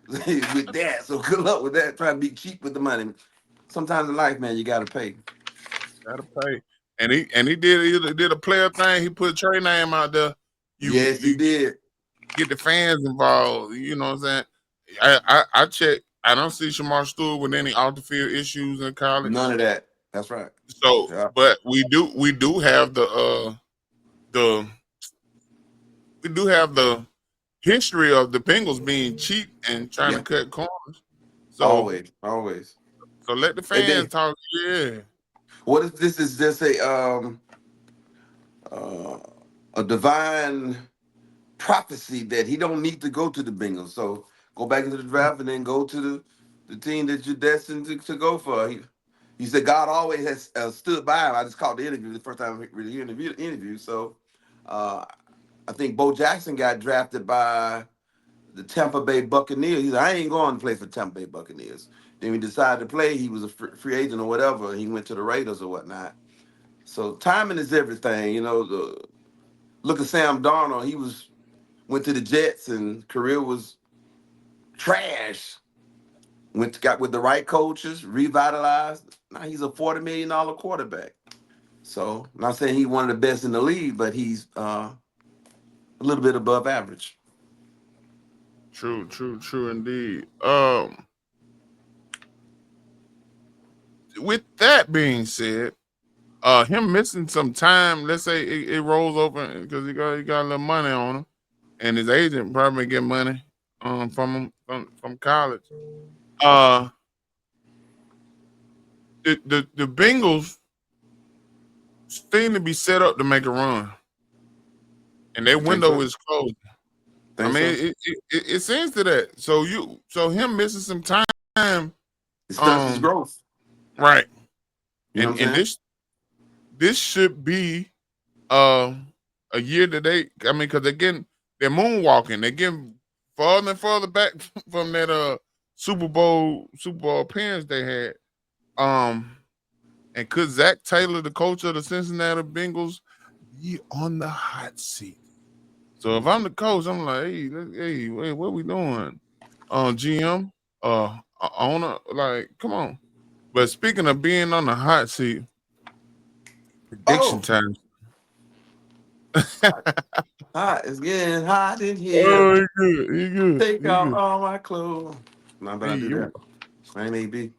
Speaker 2: with that. So good luck with that, trying to be cheap with the money. Sometimes in life, man, you got to pay.
Speaker 1: Gotta pay. And he did a player thing. He put Trey name out there.
Speaker 2: He did.
Speaker 1: Get the fans involved. You know what I'm saying? I checked. I don't see Shamar Stewart with any off the field issues in college.
Speaker 2: None of that. That's right.
Speaker 1: So,
Speaker 2: yeah.
Speaker 1: But we do have the history of the Bengals being cheap and trying to cut corners. So
Speaker 2: always.
Speaker 1: So let the fans talk. Yeah.
Speaker 2: What if this is just a divine prophecy that he don't need to go to the Bengals? So go back into the draft and then go to the team that you're destined to go for. He said God always has stood by him. I just caught the interview the first time I really interview. So I think Bo Jackson got drafted by the Tampa Bay Buccaneers. He said, I ain't going to play for Tampa Bay Buccaneers. Then he decided to play. He was a free agent or whatever. He went to the Raiders or whatnot. So timing is everything. You know, look at Sam Darnold. He went to the Jets and career was trash. Got with the right coaches, revitalized. Now he's a $40 million quarterback. So I'm not saying he's one of the best in the league, but he's a little bit above average.
Speaker 1: True indeed. With that being said, him missing some time, let's say it rolls over because he got a little money on him, and his agent probably get money from him from college. The Bengals seem to be set up to make a run, and their window is closed. I mean, it seems to that. So him missing some time,
Speaker 2: it stunts his growth,
Speaker 1: right?
Speaker 2: You know
Speaker 1: and this should be a year that I mean, because they're moonwalking, they're getting farther and farther back from that Super Bowl appearance they had. And could Zach Taylor, the coach of the Cincinnati Bengals, be on the hot seat? So if I'm the coach, I'm like, hey, what are we doing? GM, owner, like, come on. But speaking of being on the hot seat, prediction time.
Speaker 2: Hot, it's getting hot in here.
Speaker 1: Oh, he good.
Speaker 2: Take off all my clothes. No, but I do that. I ain't AB.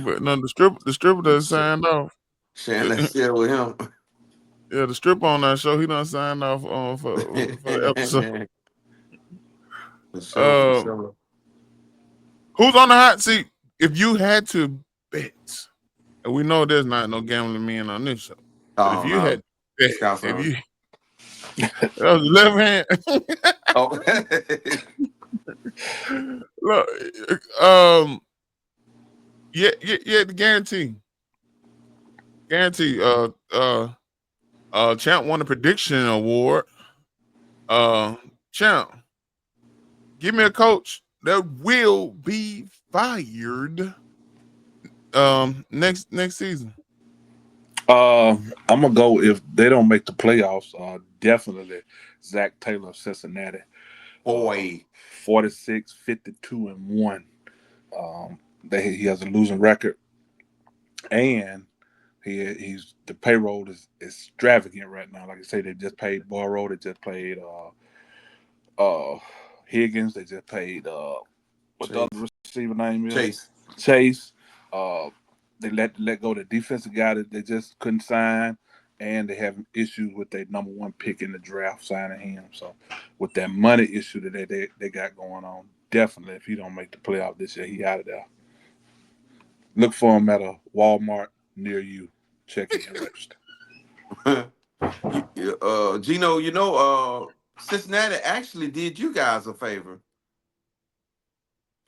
Speaker 1: But no, the stripper done signed off.
Speaker 2: Sharing that shit with him.
Speaker 1: Yeah, the stripper on that show, he done signed off for the episode.
Speaker 2: For sure.
Speaker 1: Who's on the hot seat? If you had to bet, and we know there's not no gambling men on this show. But if you had bet, that was the left hand. Look, yeah, the guarantee. Champ won the prediction award. Champ, give me a coach that will be fired next season.
Speaker 4: I'm gonna go if they don't make the playoffs. Definitely Zach Taylor of Cincinnati.
Speaker 2: Boy,
Speaker 4: 46, 52-1. He has a losing record, and he's the payroll is extravagant right now. Like I say, they just paid Burrow, they just paid Higgins, they just paid what the other receiver name is? Chase. They let go the defensive guy that they just couldn't sign, and they have issues with their number one pick in the draft signing him. So with that money issue that they got going on, definitely if he don't make the playoff this year, he out of there. Look for him at a Walmart near you. Check it and register.
Speaker 2: Gino, Cincinnati actually did you guys a favor.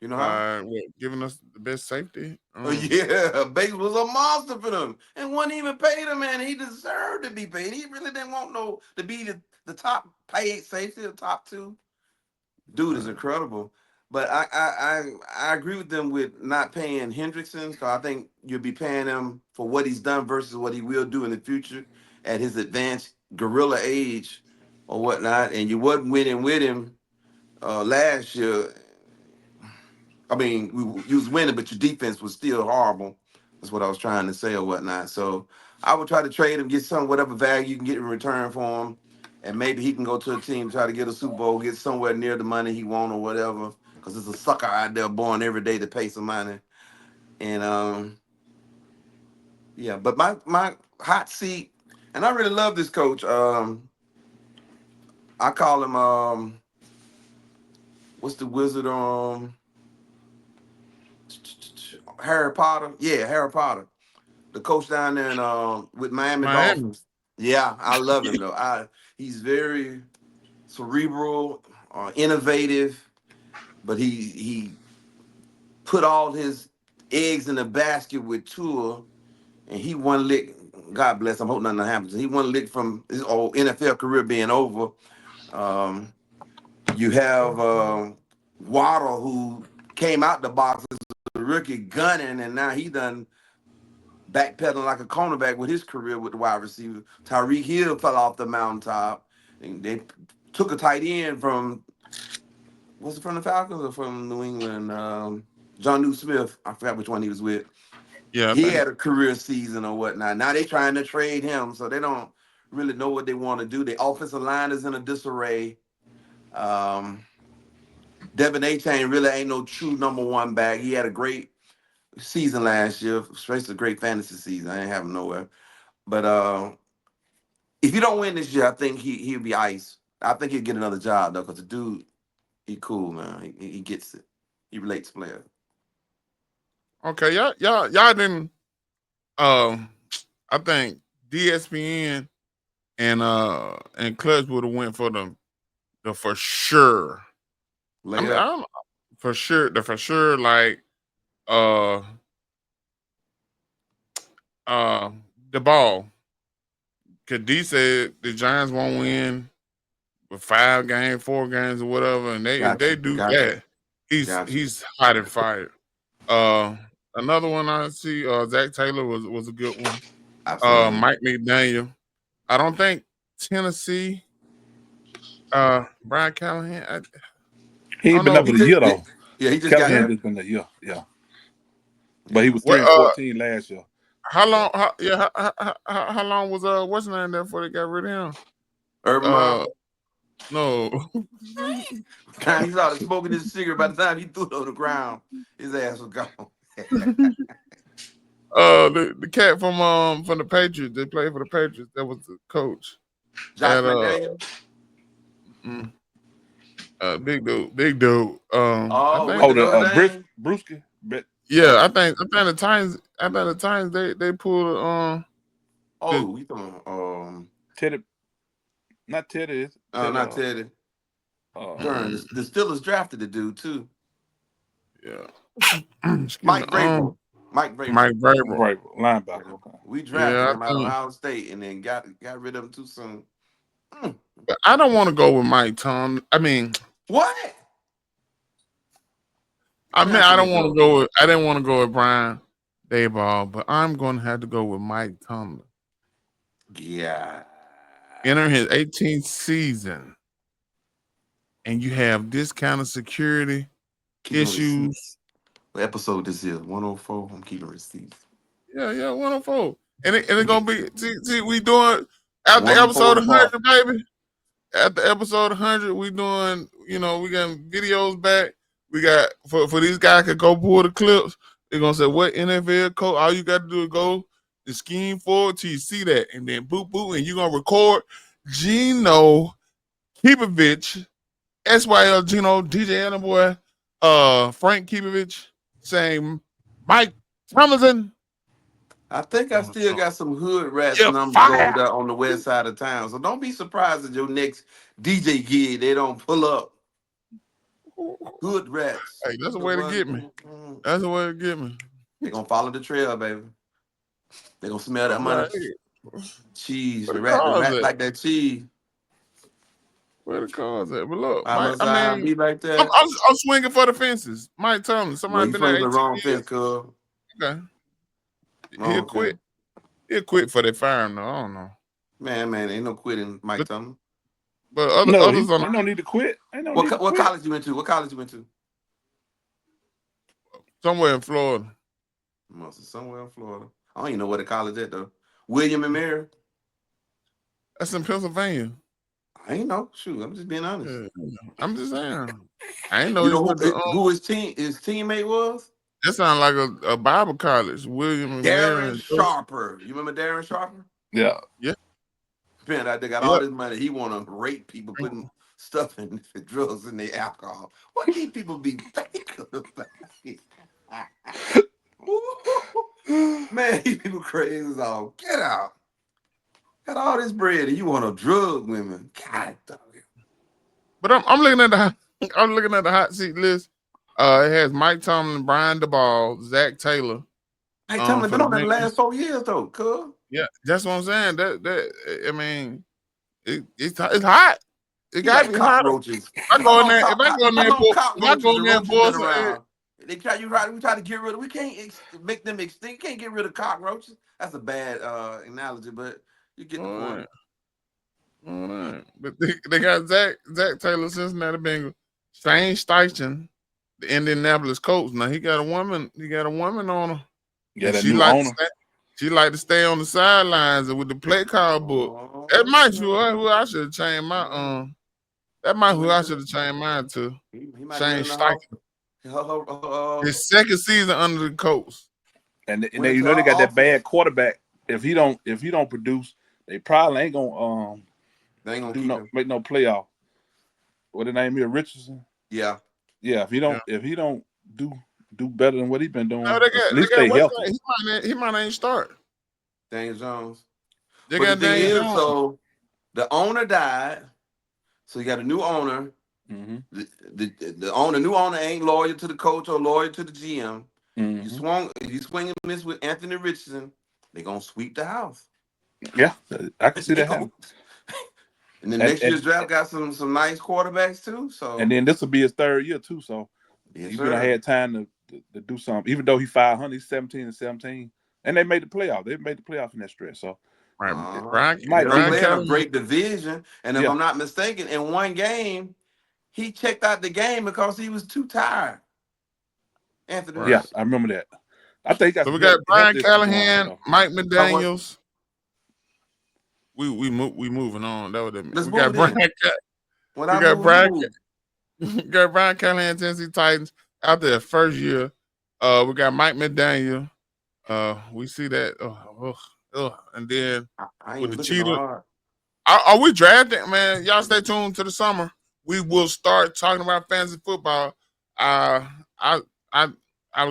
Speaker 2: You know how?
Speaker 1: Giving us the best safety.
Speaker 2: Yeah, Bates was a monster for them, and wouldn't even pay him, man. He deserved to be paid. He really didn't want to be the top paid safety, the top two. Dude is incredible. But I agree with them with not paying Hendrickson, because I think you'll be paying him for what he's done versus what he will do in the future at his advanced gorilla age or whatnot. And you wasn't winning with him last year. I mean, you was winning, but your defense was still horrible. That's what I was trying to say or whatnot. So I would try to trade him, get whatever value you can get in return for him, and maybe he can go to a team, try to get a Super Bowl, get somewhere near the money he want or whatever. Because there's a sucker out there born every day to pay some money. And yeah, but my hot seat, and I really love this coach. I call him what's the wizard Harry Potter? Yeah, Harry Potter. The coach down there in with Miami Dolphins. Yeah, I love him though. He's very cerebral, innovative, but he put all his eggs in the basket with Tua, and he one lick. God bless. I'm hoping nothing happens. He one lick from his old NFL career being over. You have Waddle, who came out the box as a rookie gunning, and now he done backpedaling like a cornerback with his career with the wide receiver. Tyreek Hill fell off the mountaintop, and they took a tight end from, was it from the Falcons or from New England? John New Smith. I forgot which one he was with.
Speaker 1: Yeah,
Speaker 2: He had a career season or whatnot. Now they trying to trade him, so they don't really know what they want to do. The offensive line is in a disarray. Devin A-Chain really ain't no true number one back. He had a great season last year, especially a great fantasy season. I ain't have him nowhere. But if you don't win this year, I think he'll be ice. I think he'll get another job though, because the dude, he cool, man. He gets it. He relates to players.
Speaker 1: Okay, y'all didn't. I think DSPN and Clutch would have went for the for sure. I'm for sure like the ball. Cause D said the Giants won't win with 5 games, 4 games, or whatever, and if they do that, he's hot and fired. Another one I see, Zach Taylor was a good one.
Speaker 2: Absolutely.
Speaker 1: Mike McDaniel. I don't think Tennessee. Brian Callahan.
Speaker 4: He ain't been there for the year though.
Speaker 2: Yeah, he just
Speaker 4: Callahan
Speaker 2: got
Speaker 4: just been there. Yeah. But he was 3-14 last year.
Speaker 1: How long? How long was what's his name there before they got rid of him?
Speaker 2: Urban Meyer?
Speaker 1: No.
Speaker 2: He started smoking his cigarette. By the time he threw it on the ground, his ass was gone.
Speaker 1: The cat from the Patriots. They played for the Patriots. That was the coach.
Speaker 2: Josh McDaniel.
Speaker 1: Big dude.
Speaker 4: Brewski.
Speaker 1: Yeah, I think the Titans. I think the Titans they pulled
Speaker 2: we talking
Speaker 4: Teddy. Not Teddy.
Speaker 2: Not Teddy. The Steelers drafted the dude too.
Speaker 1: Yeah.
Speaker 2: Mike Vrabel.
Speaker 1: Mike Vrabel.
Speaker 4: Linebacker. Okay.
Speaker 2: We drafted him out of Ohio State and then got rid of him too soon.
Speaker 1: But I don't want to go with Mike Tom. I mean,
Speaker 2: what?
Speaker 1: I don't want to go with. I didn't want to go with Brian Daboll, but I'm going to have to go with Mike Tomlin.
Speaker 2: Yeah.
Speaker 1: Enter his 18th season, and you have this kind of security issues.
Speaker 2: What episode this is? 104. I'm keeping receipts.
Speaker 1: Yeah, 104. And it's gonna be. See, we doing after episode 100, baby. After episode 100, we doing. We got videos back. We got for these guys could go pull the clips. They're gonna say what NFL coach. All you got to do is go and scheme forward till you see that, and then boop, and you're gonna record Gino Kipovich, SYL Gino, DJ Boy, Frank Kipovich saying Mike Tomlinson.
Speaker 2: I think I still got some hood rats numbers over there on the west side of town. So don't be surprised at your next DJ gig they don't pull up. Hood rats.
Speaker 1: Hey, that's a way to get me. That's a way to get me.
Speaker 2: They're gonna follow the trail, baby. They're gonna smell that money. Cheese. The rat like that cheese.
Speaker 1: Where the cars at? But look,
Speaker 2: be like that.
Speaker 1: I'm swinging for the fences. Mike Tomlin. Somebody been there.
Speaker 2: The wrong fence, cuz.
Speaker 1: Okay. He'll quit. He'll quit for that fire though. I don't know.
Speaker 2: Man, ain't no quitting, Mike Tomlin.
Speaker 1: But others
Speaker 4: ain't no need to quit.
Speaker 2: What college you went to?
Speaker 1: Somewhere in Florida.
Speaker 2: Somewhere in Florida. I don't even know where the college at though. William and Mary.
Speaker 1: That's in Pennsylvania.
Speaker 2: I ain't know. Shoot, I'm just being honest.
Speaker 1: Yeah, I'm just saying. I ain't know,
Speaker 2: who his teammate was.
Speaker 1: That sounds like a Bible college. William and
Speaker 2: Darren Sharper. You remember Darren Sharper?
Speaker 4: Yeah.
Speaker 2: Ben, they got all this money. He want to rape people, putting stuff in drugs in their alcohol. Why can't people be fake about it? Man, these people crazy as all. Get out. Got all this bread and you want to drug women. God damn it.
Speaker 1: But I'm looking at the hot seat list. It has Mike Tomlin, Brian DeBall, Zach Taylor.
Speaker 2: Mike Tomlin
Speaker 1: for
Speaker 2: been
Speaker 1: the
Speaker 2: on that the
Speaker 1: Bengals.
Speaker 2: last 4 years though, cuz.
Speaker 1: Yeah, that's what I'm saying. That I mean, it's hot. It
Speaker 2: He
Speaker 1: got to
Speaker 2: like
Speaker 1: be hot.
Speaker 2: cockroaches.
Speaker 1: If I go in there,
Speaker 2: How long cockroaches and roaches
Speaker 1: boy,
Speaker 2: been around? They try you right. We try to get rid of. We can't make them extinct. Can't get rid of cockroaches. That's a bad analogy, but you get the point.
Speaker 1: All right. But they got Zach Taylor, Cincinnati Bengals, Shane Steichen, the Indianapolis Colts. Now he got a woman. He got a woman on her.
Speaker 4: Yeah, that new owner.
Speaker 1: She like to stay on the sidelines with the play call book. That might be who I should have changed my That might who I should have changed mine to. Shane Steichen. His second season under the Colts.
Speaker 4: And they, you know they got that bad quarterback. If he don't produce, they probably ain't gonna make no playoff. What the name is, Richardson?
Speaker 2: Yeah.
Speaker 4: Yeah. If he don't do better than what he been doing,
Speaker 1: no,
Speaker 4: at least stay healthy.
Speaker 1: He might ain't start.
Speaker 2: Daniel Jones.
Speaker 1: They got Daniel Jones.
Speaker 2: So the owner died. So you got a new owner.
Speaker 4: Mm-hmm.
Speaker 2: The new owner ain't loyal to the coach or loyal to the GM.
Speaker 4: Mm-hmm.
Speaker 2: You swing this with Anthony Richardson, they're gonna sweep the house.
Speaker 4: Yeah, I can see that happen.
Speaker 2: And then next year's draft got some nice quarterbacks too. So
Speaker 4: and then this will be his third year too. So he's gonna have time to do something. Even though he's 500, he's 17-17, and they made the playoff. They made the playoff in that stretch. So
Speaker 2: Brian playing a great division. And if I'm not mistaken, in one game, he checked out the game because he was too tired. Anthony.
Speaker 4: Yeah, I remember that. I think
Speaker 1: so we got Brian Callahan, Mike McDaniels. We moving on. That was we got Brian. We got Brian Callahan, Tennessee Titans out there first year. We got Mike McDaniel. We see that. And then with the Cheetah. Are we drafting, man? Y'all stay tuned to the summer. We will start talking about fantasy football. I was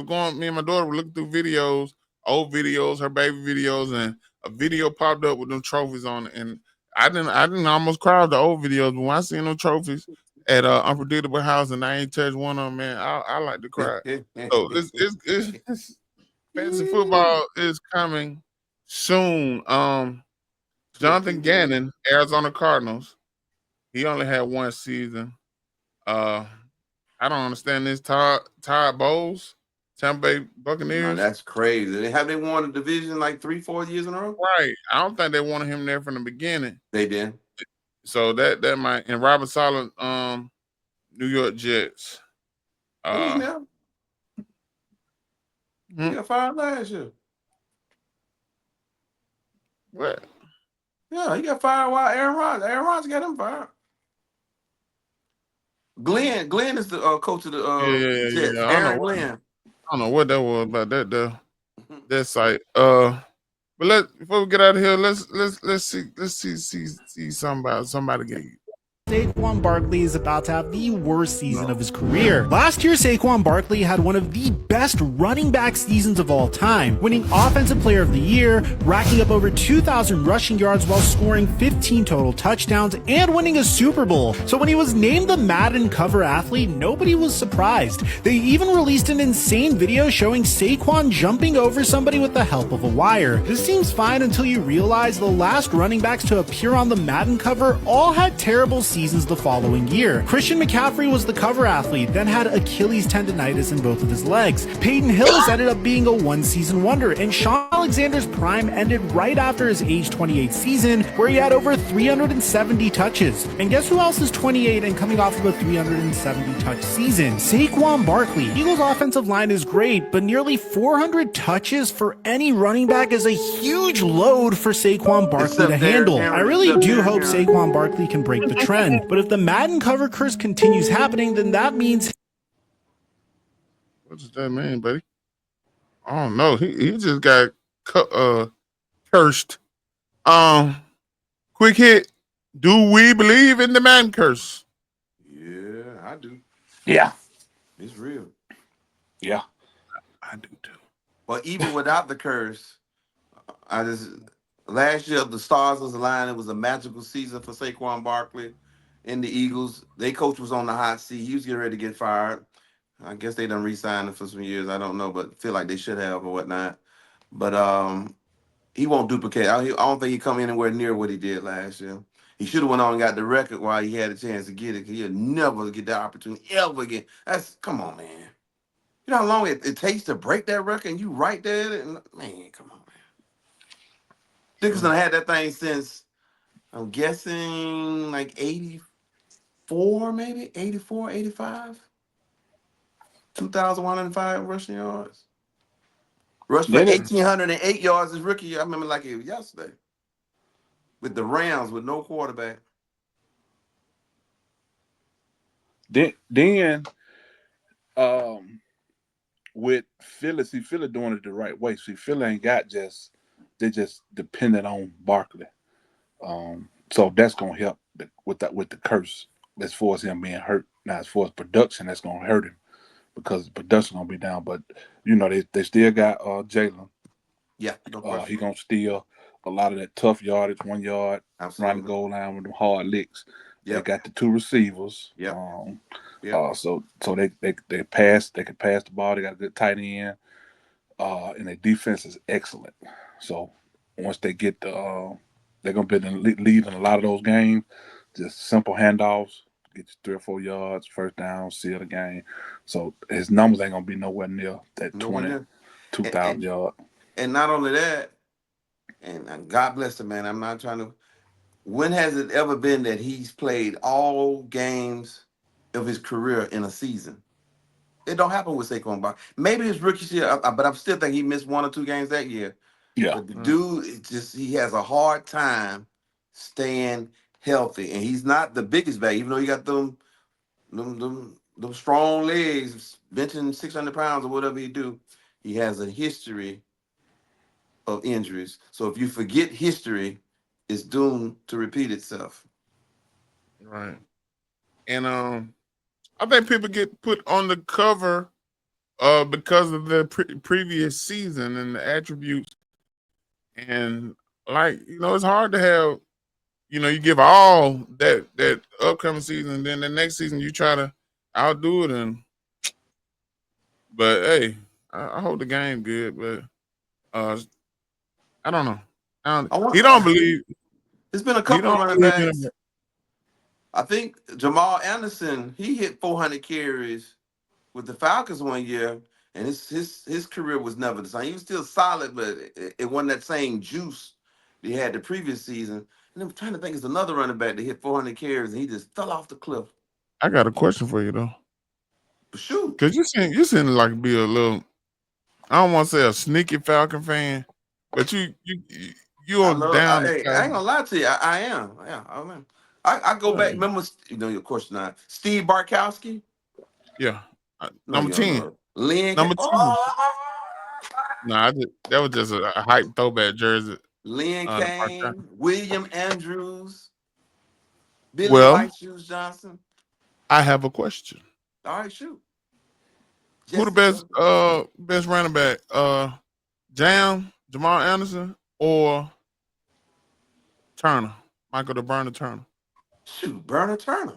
Speaker 1: going. Me and my daughter were looking through videos, old videos, her baby videos, and a video popped up with them trophies on it. And I didn't almost cry at the old videos, but when I seen them trophies at Unpredictable House and I ain't touched one of them, man, I like to cry. So it's fantasy football is coming soon. Jonathan Gannon, Arizona Cardinals. He only had one season. I don't understand this. Todd Bowles, Tampa Bay Buccaneers.
Speaker 2: No, that's crazy. Have they won a division like 3-4 years in a row?
Speaker 1: Right. I don't think they wanted him there from the beginning.
Speaker 2: They did.
Speaker 1: So that might. And Robert Saleh, New York Jets.
Speaker 2: He got fired last year.
Speaker 1: What?
Speaker 2: Yeah, he got fired while Aaron Rodgers got him fired. Glenn is the coach of the Jets.
Speaker 1: Yeah.
Speaker 2: Aaron Glenn.
Speaker 1: I don't know what that was about that site. But before we get out of here, let's see somebody get.
Speaker 12: Saquon Barkley is about to have the worst season of his career. Last year, Saquon Barkley had one of the best running back seasons of all time, winning Offensive Player of the Year, racking up over 2,000 rushing yards while scoring 15 total touchdowns, and winning a Super Bowl. So when he was named the Madden cover athlete, nobody was surprised. They even released an insane video showing Saquon jumping over somebody with the help of a wire. This seems fine until you realize the last running backs to appear on the Madden cover all had terrible seasons the following year. Christian McCaffrey was the cover athlete, then had Achilles tendonitis in both of his legs. Peyton Hillis ended up being a one-season wonder, and Sean Alexander's prime ended right after his age 28 season, where he had over 370 touches. And guess who else is 28 and coming off of a 370 touch season? Saquon Barkley. Eagles' offensive line is great, but nearly 400 touches for any running back is a huge load for Saquon Barkley to handle. I really do hope Saquon Barkley can break the trend. But if the Madden cover curse continues happening, then that means...
Speaker 1: What does that mean, buddy? I don't know. He just got cursed. Quick hit. Do we believe in the Madden curse?
Speaker 2: Yeah, I do.
Speaker 4: Yeah.
Speaker 2: It's real.
Speaker 4: Yeah.
Speaker 1: I do too.
Speaker 2: But even without the curse, last year the stars was aligned. It was a magical season for Saquon Barkley. In the Eagles, their coach was on the hot seat. He was getting ready to get fired. I guess they done re-signed him for some years. I don't know, but feel like they should have or whatnot. But he won't duplicate. I don't think he come anywhere near what he did last year. He should have went on and got the record while he had a chance to get it. Cause he'll never get that opportunity ever again. Come on, man. You know how long it takes to break that record, and you right there. And, man, come on, man. Dickerson had that thing since I'm guessing like 84, maybe 84, 85. 2,105 rushing yards. Rushed for 1,808 yards his rookie year. I remember like it was yesterday. With the Rams with no quarterback.
Speaker 4: Then with Philly, see Philly doing it the right way. See, Philly ain't got they just dependent on Barkley. So that's gonna help with the curse as far as him being hurt. Now as far as production, that's gonna hurt him because the production gonna be down. But they still got Jalen.
Speaker 2: Yeah,
Speaker 4: he gonna steal a lot of that tough yardage, 1 yard, run the goal line with them hard licks. Yep. They got the 2 receivers. So they pass. They can pass the ball. They got a good tight end, and their defense is excellent. So once they get they're gonna be lead in a lot of those games. Just simple handoffs, get you 3 or 4 yards, first down, seal the game. So his numbers ain't gonna be nowhere near that 22,000 yard.
Speaker 2: And not only that, and God bless him, man. I'm not trying to. When has it ever been that he's played all games of his career in a season? It don't happen with Saquon Barkley. Maybe his rookie year, but I still think he missed 1 or 2 games that year.
Speaker 4: Yeah.
Speaker 2: But the dude, he has a hard time staying healthy, and he's not the biggest back, even though he got them strong legs, benching 600 pounds or whatever he do. He has a history of injuries. So if you forget history, it's doomed to repeat itself.
Speaker 1: Right. And I think people get put on the cover because of the previous season and the attributes. And it's hard to have, you give all that upcoming season, and then the next season you try to outdo it. But hey, I hope the game good, but I don't know. He don't believe.
Speaker 2: There's been a couple of running backs. I think Jamal Anderson, he hit 400 carries with the Falcons 1 year, and his career was never the same. He was still solid, but it wasn't that same juice he had the previous season. And I'm trying to think, there's another running back that hit 400 carries, and he just fell off the cliff.
Speaker 1: I got a question for you though.
Speaker 2: Shoot,
Speaker 1: because you seem like be a little. I don't want to say a sneaky Falcon fan, but you on down.
Speaker 2: I ain't gonna lie to you. I am. Yeah, I go back. Remember, your question now. Steve Bartkowski.
Speaker 1: Yeah, number 10.
Speaker 2: Lynn.
Speaker 1: Number 2. Nah, that was just a hype throwback jersey.
Speaker 2: Lynn Kane, William Andrews, Billy White Shoes Johnson.
Speaker 1: I have a question.
Speaker 2: All right, shoot.
Speaker 1: Who the best running back? Jamal Anderson, or Turner? Michael the Burner Turner.
Speaker 2: Shoot, Burner Turner.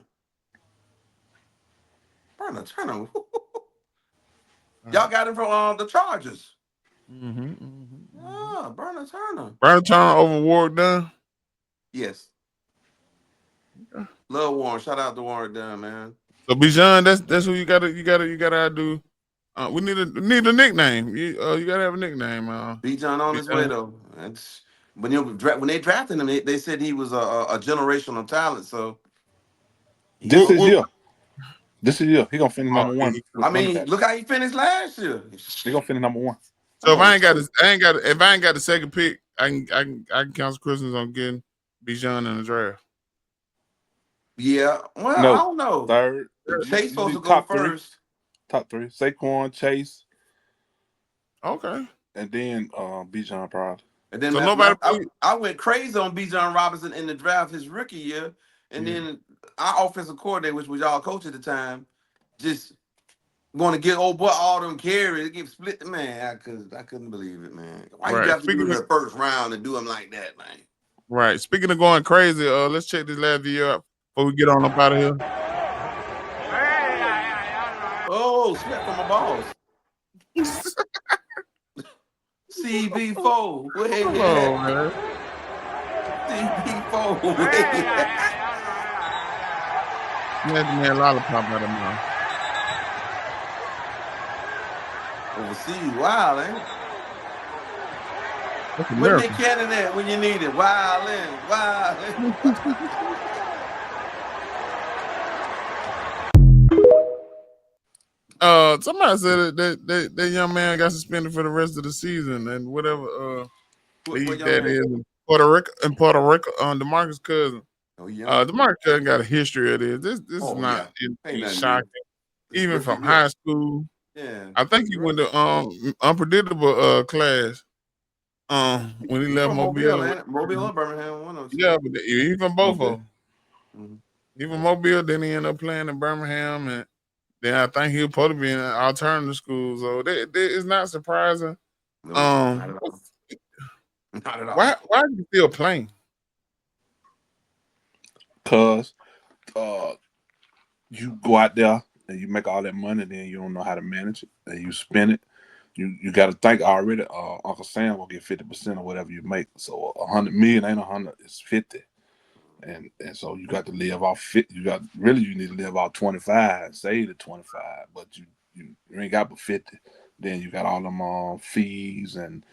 Speaker 2: Y'all got him from the Chargers. Oh, Burner Turner.
Speaker 1: Burner Turner over Warwick Dunn?
Speaker 2: Yes. Okay. Love Warren. Shout out to Warwick Dunn, man.
Speaker 1: So Bijan, that's who you gotta do. We need a nickname. You gotta have a nickname.
Speaker 2: Bijan on his way though. When they drafted him, they said he was a generational talent. So
Speaker 4: this is year. He gonna finish number 1.
Speaker 2: I mean, look how he finished last year.
Speaker 4: He gonna finish number 1.
Speaker 1: So if I ain't got the second pick, I can count Christmas on getting Bijan in the draft.
Speaker 2: Yeah, well, I don't know.
Speaker 4: Third.
Speaker 2: Chase supposed to go first.
Speaker 4: Top 3. Saquon, Chase.
Speaker 1: Okay.
Speaker 4: And then Bijan probably.
Speaker 2: And then I went crazy on Bijan Robinson in the draft his rookie year. And then our offensive coordinator, which was y'all coach at the time, just going to get old boy all them carries, get split the man. I couldn't believe it, man. Why you have to do the first round and do him like that, man?
Speaker 1: Right. Speaking of going crazy, let's check this last video out before we get on up out of here.
Speaker 2: Oh, Oh, sweat from my balls. CB4, where you at?
Speaker 1: man.
Speaker 2: CB4, where you at?
Speaker 1: You had the man lollipop out of mouth.
Speaker 2: Overseas, wild, ain't it?
Speaker 1: That's
Speaker 2: Where
Speaker 1: America.
Speaker 2: Nick Cannon at when you need it? Wildin', wildin'.
Speaker 1: Somebody said that young man got suspended for the rest of the season and whatever league that is in Puerto Rico. Demarcus Cousins.
Speaker 2: Oh, yeah.
Speaker 1: Demarcus Cousins got a history of this. This is not shocking. Even from high school.
Speaker 2: Yeah.
Speaker 1: I think he went to unpredictable class. When he left Mobile.
Speaker 2: Mobile or Birmingham, one of them.
Speaker 1: Yeah, but even both of them. Even Mobile, then he ended up playing in Birmingham, and then I think he was supposed to be in an alternative school. So it's not surprising.
Speaker 2: No, not at all. Not at all.
Speaker 1: Why are you still playing?
Speaker 4: Cause you go out there and you make all that money, then you don't know how to manage it, and you spend it. You got to think already. Uncle Sam will get 50% of whatever you make. So $100 million ain't 100; it's 50. And so you got to live off 50. You need to live off 25, save the 25, but you ain't got but 50. Then you got all them fees, and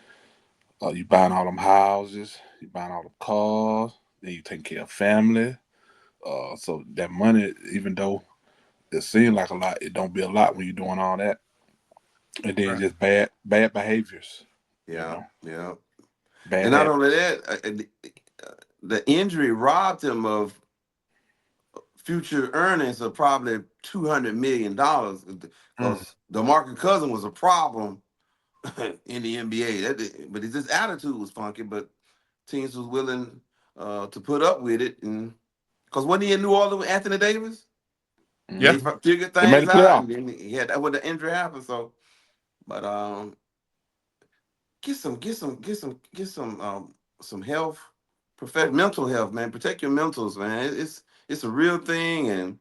Speaker 4: you buying all them houses, you buying all the cars, then you taking care of family. So that money, even though it seems like a lot, it don't be a lot when you're doing all that. And then just bad behaviors.
Speaker 2: Yeah, yeah.
Speaker 4: Bad
Speaker 2: and not only that, the injury robbed him of future earnings of probably $200 million because Demarcus Cousins was a problem in the NBA. But his attitude was funky, but teams was willing to put up with it. And because wasn't he in New Orleans with Anthony Davis?
Speaker 1: Yeah.
Speaker 2: They figured things out. And then he had that when the injury happened. So, but get some health, mental health, man. Protect your mentals, man. It's a real thing, and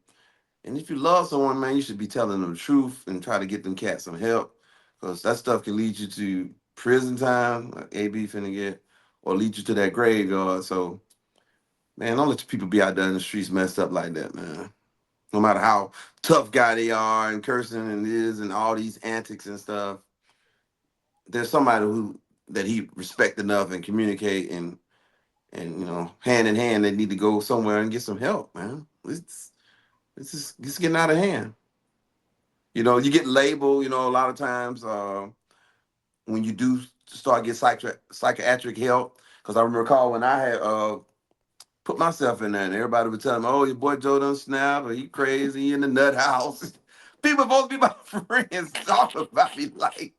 Speaker 2: if you love someone, man, you should be telling them the truth and try to get them cats some help, because that stuff can lead you to prison time, like AB finna get, or lead you to that graveyard. So, man, don't let people be out there in the streets messed up like that, man. No matter how tough guy they are and cursing and all these antics and stuff, there's somebody that he respect enough and communicate and hand in hand, they need to go somewhere and get some help, man. It's getting out of hand. You get labeled, a lot of times when you do start get psychiatric help. Because I recall when I had put myself in there and everybody would tell me, oh, your boy Joe done snapped, or he crazy, he in the nut house. People supposed to be my friends talking about me like,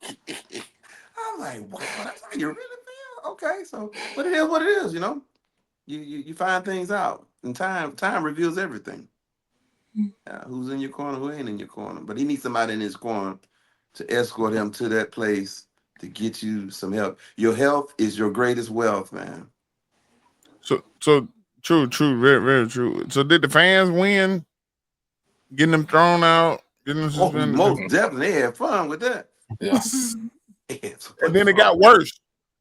Speaker 2: I'm like, what? That's how you really feel? Okay, so, but it is what it is, You find things out, and time reveals everything. Who's in your corner, who ain't in your corner. But he needs somebody in his corner to escort him to that place to get you some help. Your health is your greatest wealth, man.
Speaker 1: So true, very, very true. So did the fans win? Getting them thrown out, getting them suspended?
Speaker 2: Most definitely, they had fun with that.
Speaker 4: Yeah.
Speaker 1: And then it got worse.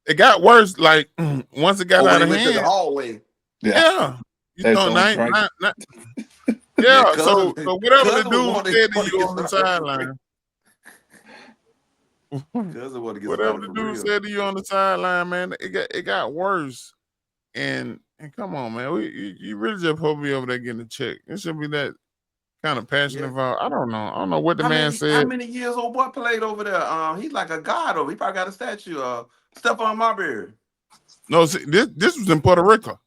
Speaker 1: It got worse. Like once it got out of
Speaker 2: went
Speaker 1: hand.
Speaker 2: to the hallway.
Speaker 1: Yeah. You know, yeah. So whatever the dude said to you on the sideline. Whatever the dude said to you on the sideline, man, it got worse. And come on, man, you really just supposed to be over there getting a check. It should be that kind of passion involved. I don't know what the man said.
Speaker 2: How many years old boy played over there? He's like a god over. He probably got a statue. Stephon Marbury.
Speaker 1: No, see, this was in Puerto Rico.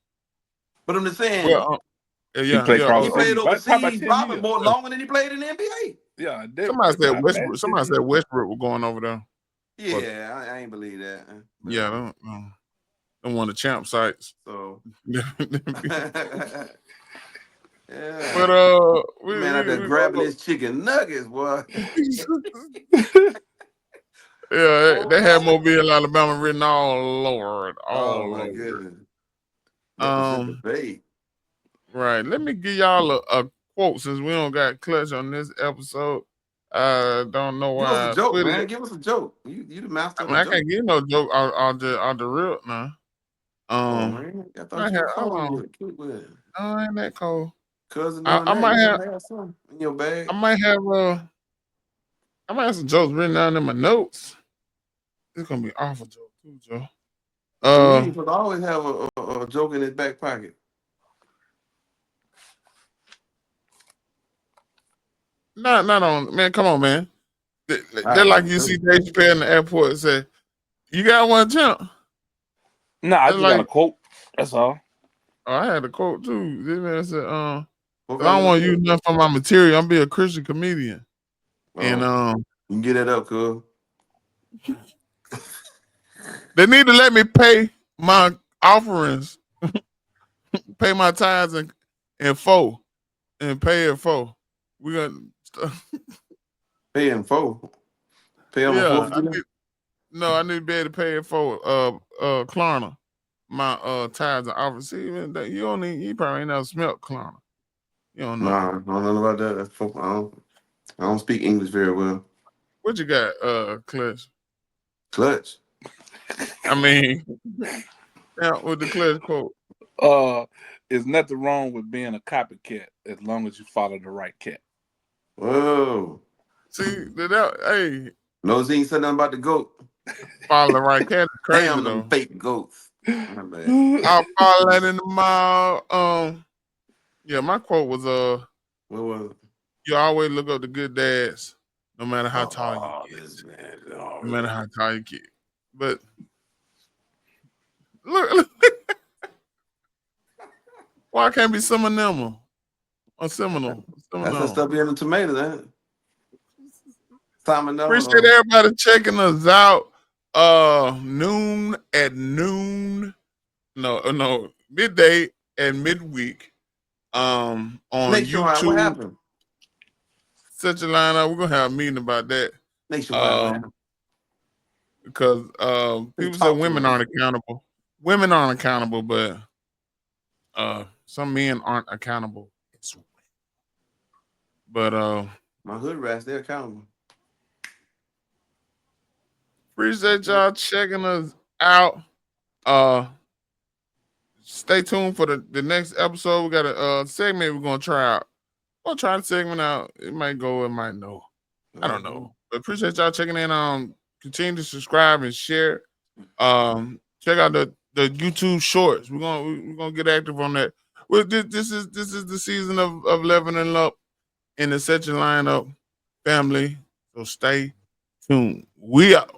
Speaker 2: But I'm just saying.
Speaker 1: Well,
Speaker 2: he played overseas probably more longer than he played in the NBA.
Speaker 4: Yeah,
Speaker 1: somebody said Westbrook. Somebody said Westbrook was going over there.
Speaker 2: Yeah, I ain't believe that.
Speaker 1: Yeah, don't want the champ sites.
Speaker 2: So.
Speaker 1: Yeah. But
Speaker 2: man out there grabbing his chicken nuggets, boy.
Speaker 1: Yeah, they had Mobile, Alabama written all Lord.
Speaker 2: Oh my goodness. Debate.
Speaker 1: Right. Let me give y'all a quote since we don't got clutch on this episode. I don't know
Speaker 2: Give us
Speaker 1: why
Speaker 2: a
Speaker 1: I
Speaker 2: joke,
Speaker 1: put
Speaker 2: man.
Speaker 1: it.
Speaker 2: Give us a joke. You the master
Speaker 1: I
Speaker 2: of
Speaker 1: mean,
Speaker 2: the
Speaker 1: I
Speaker 2: joke.
Speaker 1: can't get no joke on the real now.
Speaker 2: Oh man, I thought you were
Speaker 1: Hold
Speaker 2: cold
Speaker 1: on.
Speaker 2: with it. With it.
Speaker 1: No, I ain't that cold.
Speaker 2: Cousin
Speaker 1: I,
Speaker 2: doing
Speaker 1: I
Speaker 2: that,
Speaker 1: might
Speaker 2: you
Speaker 1: have
Speaker 2: gonna have some in your bag.
Speaker 1: I might have some jokes written down in my notes. It's gonna be awful joke too, Joe.
Speaker 2: I mean, you ain't supposed to always have a joke in his back pocket.
Speaker 1: Not on, man. Come on, man. They're
Speaker 2: Right,
Speaker 1: like
Speaker 2: man.
Speaker 1: you see Dave Chappelle in the airport and say, "You got one, Jump?"
Speaker 4: Nah, I
Speaker 1: They're
Speaker 4: just got
Speaker 1: like,
Speaker 4: a quote. That's all.
Speaker 1: oh, I had a quote too. This man said, I
Speaker 2: What
Speaker 1: don't
Speaker 2: kind
Speaker 1: want
Speaker 2: of
Speaker 1: to use nothing for my material. I'm be a Christian comedian." And
Speaker 2: you can get it up, cuz.
Speaker 1: they need to let me pay my offerings, pay my tithes in full, and pay it full. We got
Speaker 2: Pay him four. Pay him a
Speaker 1: yeah.
Speaker 2: fourth of them.
Speaker 1: I need to be able to pay it for Klarna. My tithes and offerings. See, man, you probably ain't never smelt Klarna. You don't know.
Speaker 2: Nah, I don't know about that. That's I don't speak English very well.
Speaker 1: What you got, Clutch?
Speaker 2: Clutch.
Speaker 1: I mean, yeah, with the Clutch quote.
Speaker 4: There's nothing wrong with being a copycat as long as you follow the right cat.
Speaker 2: Whoa.
Speaker 1: See, hey.
Speaker 2: Nose ain't said nothing about the goat.
Speaker 1: Follow the right cat is crazy
Speaker 2: Damn them
Speaker 1: though.
Speaker 2: fake goats. My bad.
Speaker 1: I'll follow that in the mall. Yeah, my quote was
Speaker 2: What was it?
Speaker 1: you always look up the good dads, no matter how tall you get.
Speaker 2: This man.
Speaker 1: No matter how tall you get. But look why can't be Seminole or Seminole?
Speaker 2: That's that stuff in the tomatoes, ain't it?
Speaker 1: Appreciate everybody checking us out. Noon at noon. No, midday and midweek. On
Speaker 2: Nationwide, what
Speaker 1: YouTube.
Speaker 2: happened?
Speaker 1: Such a lineup. We're gonna have a meeting about that.
Speaker 2: Nationwide,
Speaker 1: because people say women aren't accountable. Women aren't accountable, but some men aren't accountable. But
Speaker 2: my hood rats, they're accountable.
Speaker 1: appreciate y'all checking us out. Stay tuned for the next episode. We got a segment we're gonna try out. We'll try the segment out. It might go, it might no. I don't know. But appreciate y'all checking in. Continue to subscribe and share. Check out the YouTube shorts. We're gonna get active on that. Well, this is the season of leveling up in the Set Your Lineup family. So stay tuned. We out.